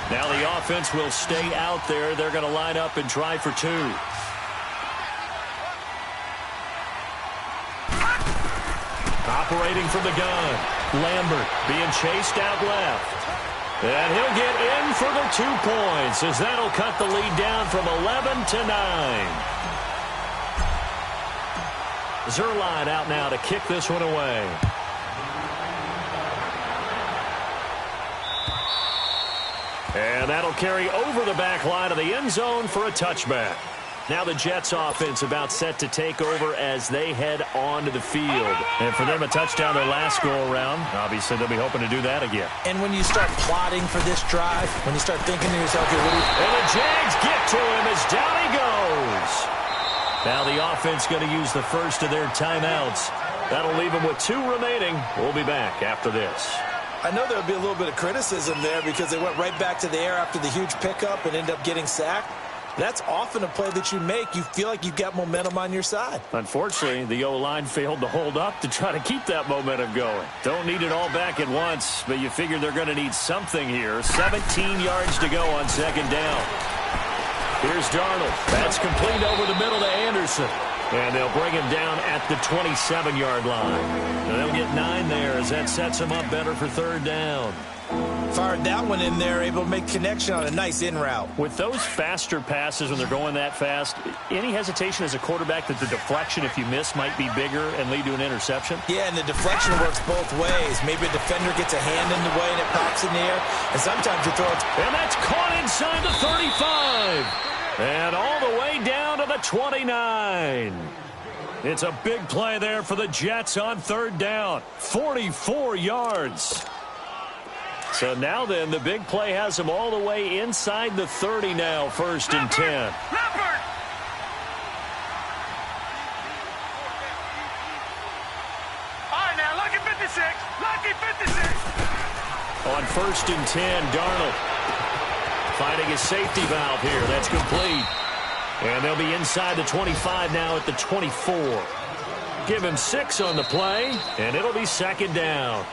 Now the offense will stay out there. They're going to line up and try for 2. Operating from the gun. Lambert being chased out left. And he'll get in for the 2 points as that'll cut the lead down from 11 to 9. Zerline out now to kick this one away. And that'll carry over the back line of the end zone for a touchback. Now the Jets offense about set to take over as they head onto the field. And for them, a touchdown their last go-around. Obviously, they'll be hoping to do that again. And when you start plotting for this drive, when you start thinking to yourself, okay, and the Jags get to him as down he goes. Now the offense going to use the first of their timeouts. That'll leave them with 2 remaining. We'll be back after this. I know there'll be a little bit of criticism there because they went right back to the air after the huge pickup and ended up getting sacked. That's often a play that you make. You feel like you've got momentum on your side. Unfortunately, the O-line failed to hold up to try to keep that momentum going. Don't need it all back at once, but you figure they're going to need something here. 17 yards to go on second down. Here's Darnold. That's complete over the middle to Anderson. And they'll bring him down at the 27-yard line. And they'll get 9 there as that sets him up better for third down. Fired that one in there, able to make connection on a nice in route. With those faster passes when they're going that fast, any hesitation as a quarterback that the deflection, if you miss, might be bigger and lead to an interception? Yeah, and the deflection works both ways. Maybe a defender gets a hand in the way and it pops in the air, and sometimes you throw it. And that's caught inside the 35. And all the way down to the 29. It's a big play there for the Jets on third down. 44 yards. So now then, the big play has them all the way inside the 30 now, first and 10. Leopard! All right, now, lucky 56. Lucky 56. On first and 10, Darnold finding a safety valve here. That's complete. And they'll be inside the 25 now at the 24. Give him 6 on the play, and it'll be second down.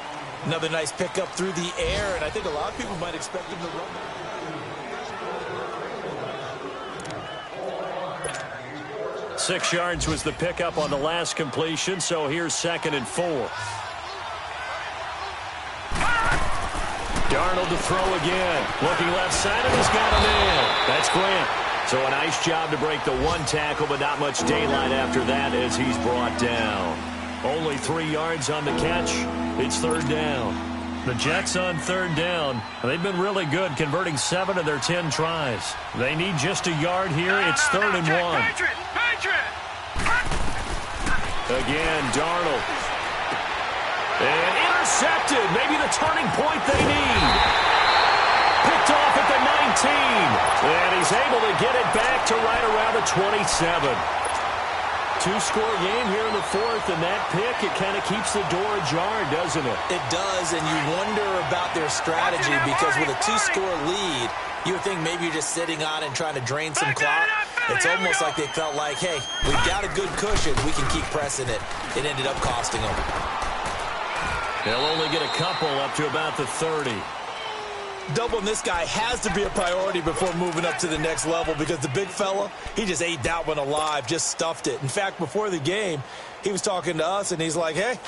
Another nice pickup through the air, and I think a lot of people might expect him to run. 6 yards was the pickup on the last completion, so here's second and 4. Darnold to throw again. Looking left side, and he's got him in. That's Grant. So a nice job to break the 1 tackle, but not much daylight after that as he's brought down. Only 3 yards on the catch. It's third down. The Jets on third down. They've been really good, converting 7 of their 10 tries. They need just a yard here. It's third and 1. Again, Darnold. And intercepted. Maybe the turning point they need. Picked off at the 19. And he's able to get it back to right around the 27. 2-score game here in the 4th, and that pick, it kind of keeps the door ajar, doesn't it? It does, and you wonder about their strategy because with a 2-score lead, you would think maybe you're just sitting on and trying to drain some clock. It's almost like they felt like, hey, we've got a good cushion. We can keep pressing it. It ended up costing them. They'll only get a couple up to about the 30. Doubling this guy has to be a priority before moving up to the next level because the big fella, he just ate that one alive, just stuffed it. In fact, before the game, he was talking to us, and he's like, hey,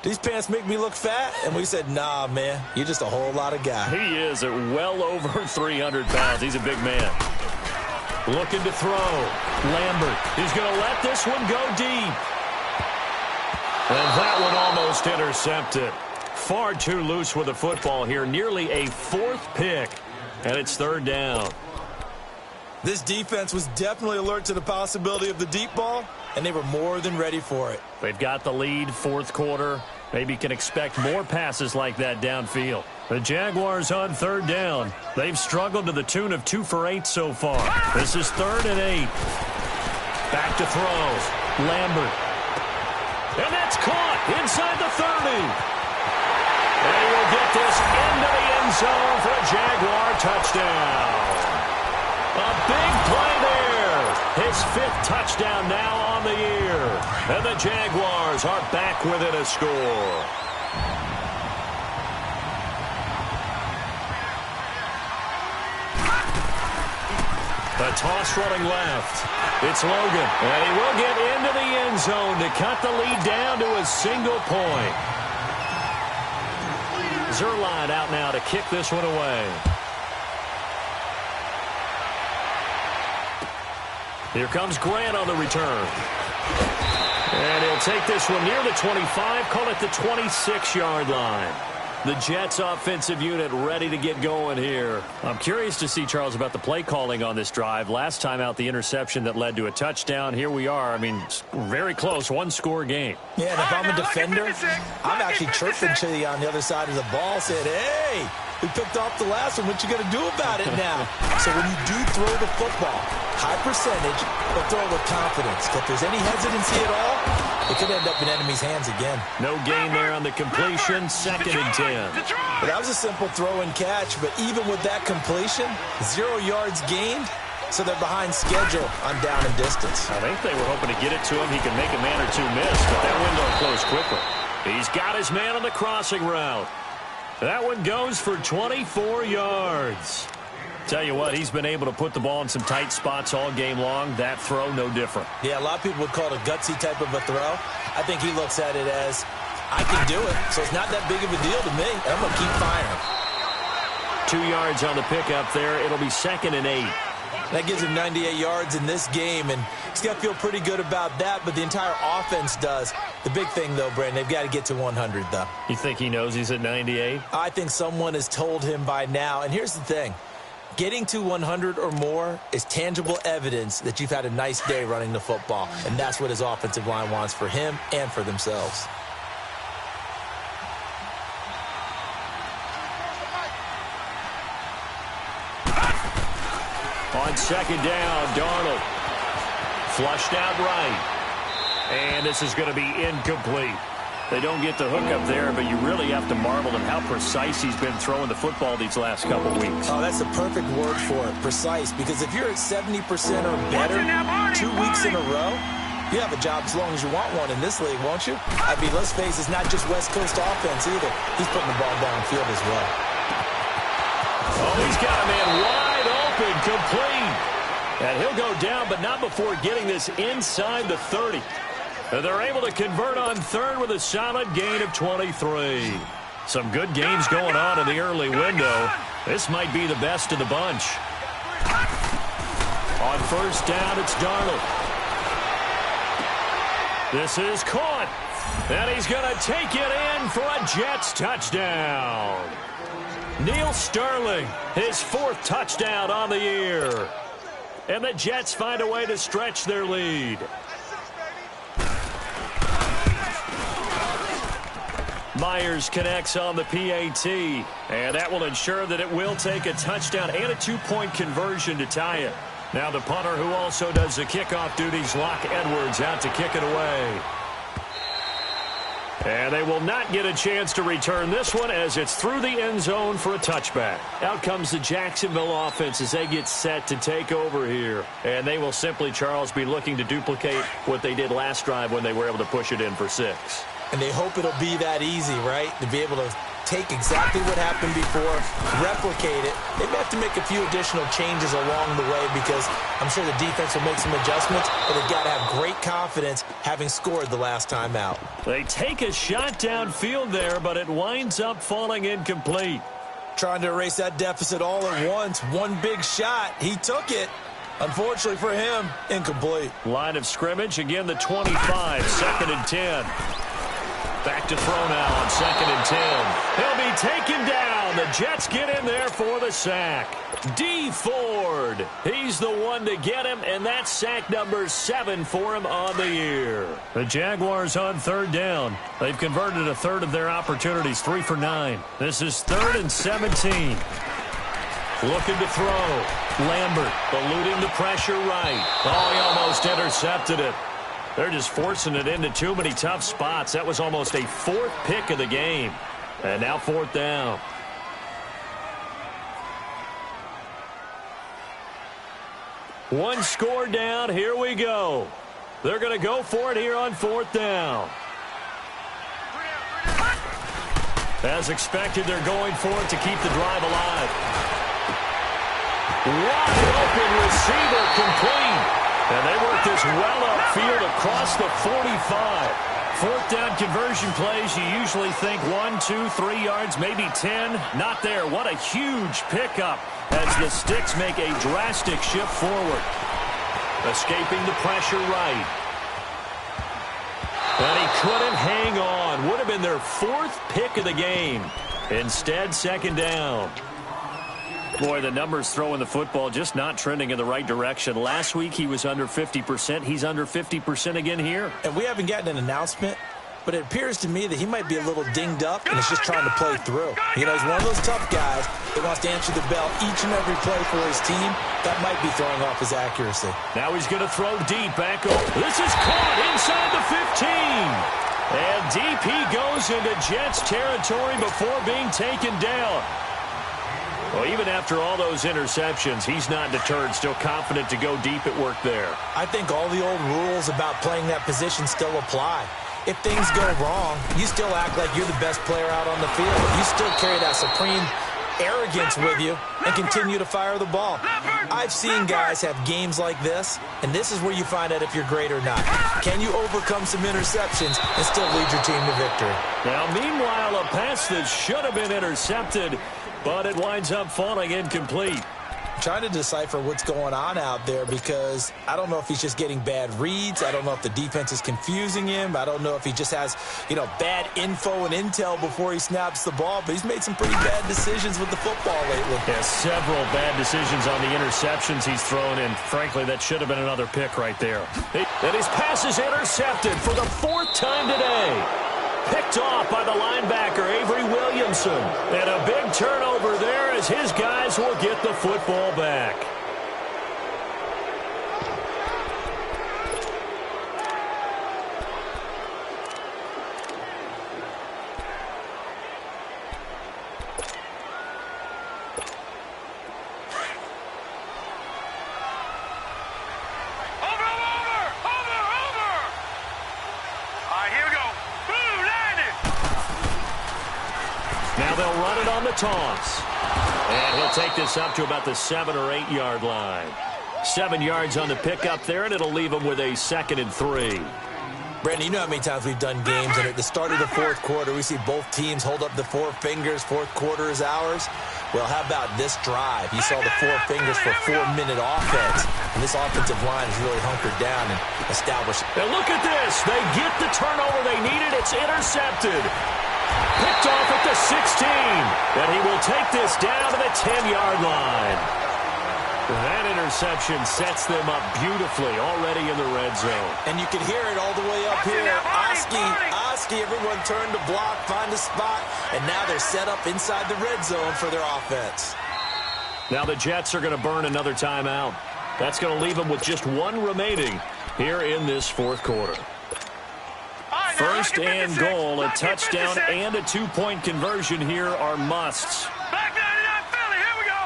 these pants make me look fat? And we said, nah, man, you're just a whole lot of guy. He is at well over 300 pounds. He's a big man. Looking to throw. Lambert. He's going to let this one go deep. And that one almost intercepted. Far too loose with the football here. Nearly a 4th pick. And it's third down. This defense was definitely alert to the possibility of the deep ball, and they were more than ready for it. They've got the lead, 4th quarter. Maybe can expect more passes like that downfield. The Jaguars on third down. They've struggled to the tune of 2 for 8 so far. This is third and 8. Back to throw. Lambert. And that's caught inside the 30. And he will get this into the end zone for a Jaguar touchdown. A big play there. His 5th touchdown now on the year. And the Jaguars are back within a score. The toss running left. It's Logan. And he will get into the end zone to cut the lead down to a single point. Zerline out now to kick this one away. Here comes Grant on the return. And he'll take this one near the 25, call it the 26-yard line. The Jets offensive unit ready to get going here. I'm curious to see, Charles, about the play calling on this drive. Last time out, the interception that led to a touchdown. Here we are. I mean, very close, one-score game. Yeah, and if I'm a defender, I'm actually chirping to you on the other side of the ball, saying, hey, we picked off the last one. What you going to do about it now? So when you do throw the football, high percentage, but throw with confidence. If there's any hesitancy at all, it could end up in enemy's hands again. No gain there on the completion, 2nd and 10. But that was a simple throw and catch, but even with that completion, 0 yards gained, so they're behind schedule on down and distance. I think they were hoping to get it to him. He could make a man or two miss, but that window closed quickly. He's got his man on the crossing route. That one goes for 24 yards. Tell you what, he's been able to put the ball in some tight spots all game long. That throw, no different. Yeah, a lot of people would call it a gutsy type of a throw. I think he looks at it as, I can do it, so it's not that big of a deal to me, and I'm going to keep firing. 2 yards on the pickup there. It'll be 2nd and 8. That gives him 98 yards in this game, and he's got to feel pretty good about that, but the entire offense does. The big thing, though, Brandon, they've got to get to 100, though. You think he knows he's at 98? I think someone has told him by now, and here's the thing. Getting to 100 or more is tangible evidence that you've had a nice day running the football, and that's what his offensive line wants for him and for themselves. On 2nd down, Darnold. Flushed out right. And this is going to be incomplete. They don't get the hook up there, but you really have to marvel at how precise he's been throwing the football these last couple weeks. Oh, that's the perfect word for it, precise, because if you're at 70% or better 2 weeks in a row, you have a job as long as you want one in this league, won't you? I mean, let's face it, it's not just West Coast offense either. He's putting the ball downfield as well. Oh, he's got a man wide open, complete. And he'll go down, but not before getting this inside the 30. And they're able to convert on 3rd with a solid gain of 23. Some good games going on in the early window. This might be the best of the bunch. On 1st down, it's Darnold. This is caught. And he's going to take it in for a Jets touchdown. Neil Sterling, his 4th touchdown on the year. And the Jets find a way to stretch their lead. Myers connects on the PAT, and that will ensure that it will take a touchdown and a 2-point conversion to tie it. Now the punter, who also does the kickoff duties, Locke Edwards, out to kick it away. And they will not get a chance to return this one as it's through the end zone for a touchback. Out comes the Jacksonville offense as they get set to take over here. And they will simply, Charles, be looking to duplicate what they did last drive when they were able to push it in for 6. And they hope it'll be that easy, right? To be able to take exactly what happened before, replicate it. They may have to make a few additional changes along the way because I'm sure the defense will make some adjustments, but they've got to have great confidence having scored the last time out. They take a shot downfield there, but it winds up falling incomplete. Trying to erase that deficit all at once. One big shot. He took it. Unfortunately for him, incomplete. Line of scrimmage, again the 25, 2nd and 10. Back to throw now on 2nd and 10. He'll be taken down. The Jets get in there for the sack. D. Ford, he's the one to get him, and that's sack number 7 for him on the year. The Jaguars on 3rd down. They've converted a 1/3 of their opportunities, 3 for 9. This is 3rd and 17. Looking to throw. Lambert eluding the pressure right. Oh, he almost intercepted it. They're just forcing it into too many tough spots. That was almost a 4th pick of the game. And now 4th down. One score down. Here we go. They're going to go for it here on 4th down. As expected, they're going for it to keep the drive alive. Wide open receiver, complete. And they work this well upfield across the 45. 4th down conversion plays, you usually think 1, 2, 3 yards, maybe 10. Not there. What a huge pickup as the Sticks make a drastic shift forward. Escaping the pressure right. And he couldn't hang on. Would have been their 4th pick of the game. Instead, second down. Boy, the numbers throwing the football just not trending in the right direction. Last week he was under 50%. He's under 50% again here. And we haven't gotten an announcement, but it appears to me that he might be a little dinged up and is just trying to play through. You know, he's one of those tough guys that wants to answer the bell each and every play for his team. That might be throwing off his accuracy. Now he's going to throw deep back over. This is caught inside the 15. And deep he goes into Jets territory before being taken down. Well, even after all those interceptions, he's not deterred, still confident to go deep at work there. I think all the old rules about playing that position still apply. If things go wrong, you still act like you're the best player out on the field. You still carry that supreme arrogance with you and continue to fire the ball. I've seen guys have games like this, and this is where you find out if you're great or not. Can you overcome some interceptions and still lead your team to victory? Now, meanwhile, a pass that should have been intercepted, but it winds up falling incomplete. I'm trying to decipher what's going on out there because I don't know if he's just getting bad reads. I don't know if the defense is confusing him. I don't know if he just has, bad info and intel before he snaps the ball. But he's made some pretty bad decisions with the football lately. Yeah, several bad decisions on the interceptions he's thrown, and frankly, that should have been another pick right there. And his pass is intercepted for the 4th time today. Picked off by the linebacker, Avery Williamson. And a big turnover there as his guys will get the football back. Toss. And he'll take this up to about the 7 or 8 yard line. 7 yards on the pickup there, and it'll leave him with a 2nd and 3. Brandon, you know how many times we've done games, and at the start of the 4th quarter, we see both teams hold up the 4 fingers, 4th quarter is ours. Well, how about this drive? You saw the 4 fingers for 4-minute offense, and this offensive line is really hunkered down and established. And look at this. They get the turnover they needed. It's intercepted. Picked off at the 16, and he will take this down to the 10-yard line. That interception sets them up beautifully already in the red zone. And you can hear it all the way up here. Oski, everyone turned to block, find a spot, and now they're set up inside the red zone for their offense. Now the Jets are going to burn another timeout. That's going to leave them with just 1 remaining here in this 4th quarter. 1st and goal, a touchdown and a 2-point conversion here are musts. Back 99 Philly, here we go.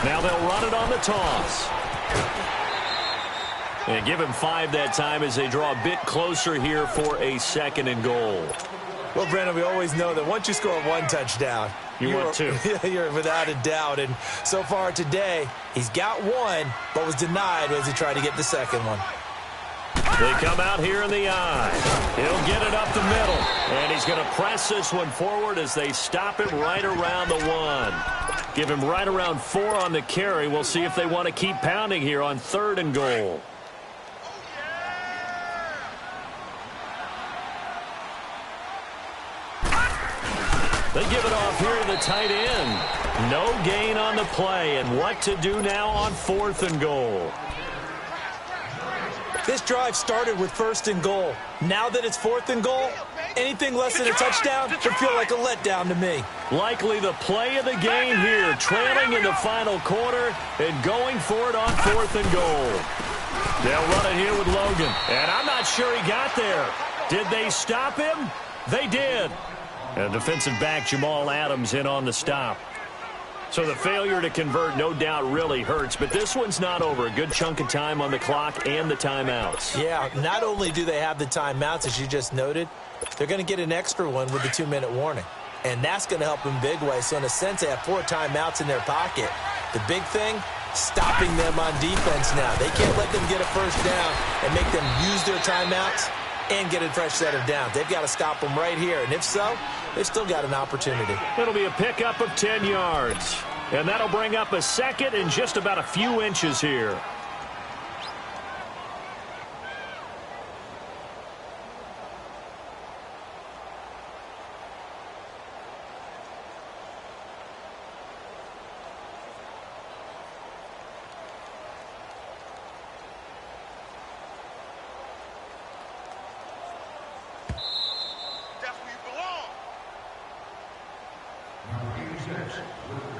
Now they'll run it on the toss. And give him 5 that time as they draw a bit closer here for a 2nd and goal. Well, Brandon, we always know that once you score 1 touchdown, want 2. You're without a doubt. And so far today, he's got 1, but was denied as he tried to get the 2nd one. They come out here in the eye. He'll get it up the middle. And he's going to press this one forward as they stop it right around the 1. Give him right around 4 on the carry. We'll see if they want to keep pounding here on 3rd and goal. They give it off here to the tight end. No gain on the play, and what to do now on 4th and goal. This drive started with 1st and goal. Now that it's 4th and goal, anything less than a touchdown would feel like a letdown to me. Likely the play of the game here, trailing in the final quarter and going for it on 4th and goal. They'll run it here with Logan, and I'm not sure he got there. Did they stop him? They did. And defensive back Jamal Adams in on the stop. So the failure to convert no doubt really hurts, but this one's not over. A good chunk of time on the clock and the timeouts. Yeah, not only do they have the timeouts, as you just noted, they're going to get an extra one with the 2-minute warning. And that's going to help them big way. So in a sense, they have 4 timeouts in their pocket. The big thing, stopping them on defense now. They can't let them get a 1st down and make them use their timeouts and get a fresh set of downs. They've got to stop them right here. And if so, they've still got an opportunity. It'll be a pickup of 10 yards. And that'll bring up a 2nd and just about a few inches here.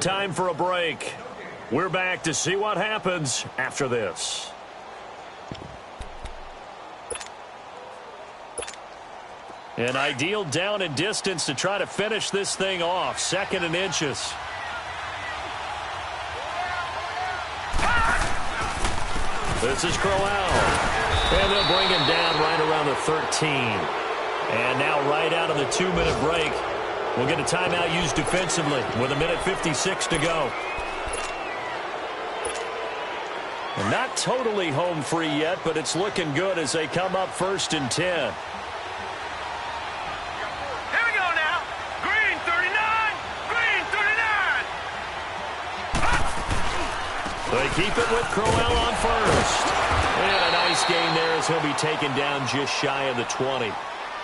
time for a break. We're back to see what happens after this. An ideal down and distance to try to finish this thing off. 2nd and inches. This is Crowell. And they'll bring him down right around the 13. And now right out of the 2-minute break, we'll get a timeout used defensively with 1:56 to go. And not totally home free yet, but it's looking good as they come up 1st and 10. Here we go now. Green 39. Green 39. They keep it with Crowell on first. And a nice gain there as he'll be taken down just shy of the 20.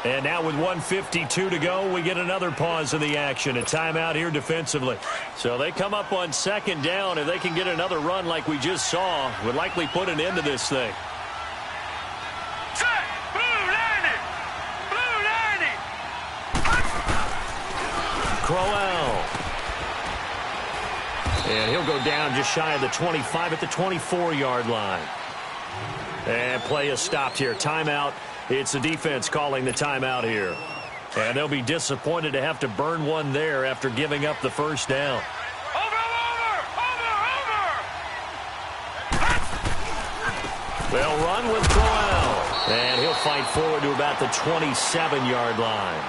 And now with 1:52 to go, we get another pause in the action. A timeout here defensively. So they come up on 2nd down. If they can get another run like we just saw, would likely put an end to this thing. Set. Blue 90. Blue 90. Crowell. And he'll go down just shy of the 25 at the 24-yard line. And play is stopped here. Timeout. It's the defense calling the timeout here. And they'll be disappointed to have to burn one there after giving up the first down. They'll run with Crowell. And he'll fight forward to about the 27-yard line.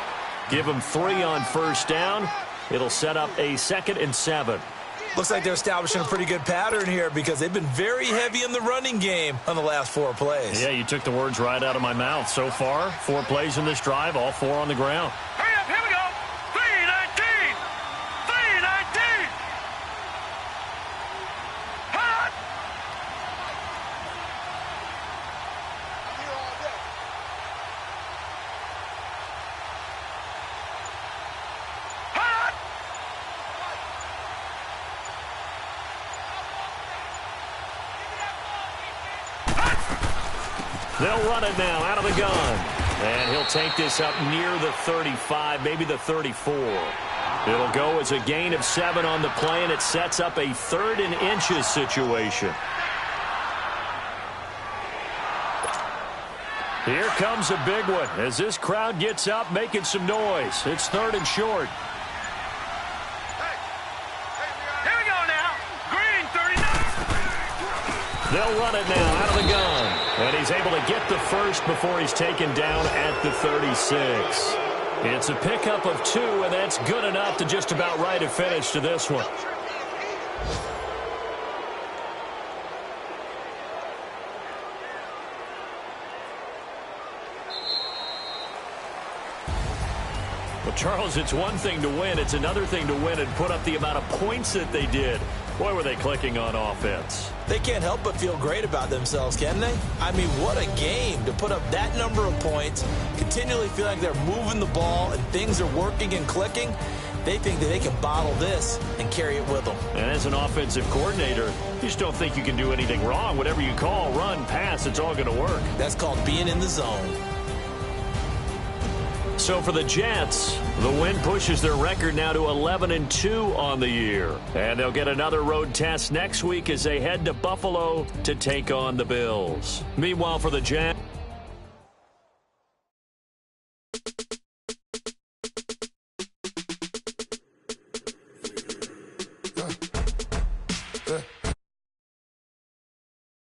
Give him 3 on first down. It'll set up a 2nd and 7. Looks like they're establishing a pretty good pattern here because they've been very heavy in the running game on the last 4 plays. Yeah, you took the words right out of my mouth. So far, 4 plays in this drive, all 4 on the ground. Hurry up, here we go. 319. 319. Hot. Hot. They'll run it now out of the gun. And he'll take this up near the 35, maybe the 34. It'll go as a gain of 7 on the play, and it sets up a 3rd and inches situation. Here comes a big one as this crowd gets up making some noise. It's 3rd and short. Here we go now. Green 39. They'll run it now out of the gun. And he's able to get the first before he's taken down at the 36. It's a pickup of 2, and that's good enough to just about write a finish to this one. Well, Charles, it's one thing to win. It's another thing to win and put up the amount of points that they did. Boy, were they clicking on offense. They can't help but feel great about themselves, can they? I mean, what a game to put up that number of points, continually feel like they're moving the ball and things are working and clicking. They think that they can bottle this and carry it with them. And as an offensive coordinator, you just don't think you can do anything wrong. Whatever you call, run, pass, it's all going to work. That's called being in the zone. So for the Jets, the win pushes their record now to 11-2 on the year. And they'll get another road test next week as they head to Buffalo to take on the Bills. Meanwhile, for the Jets,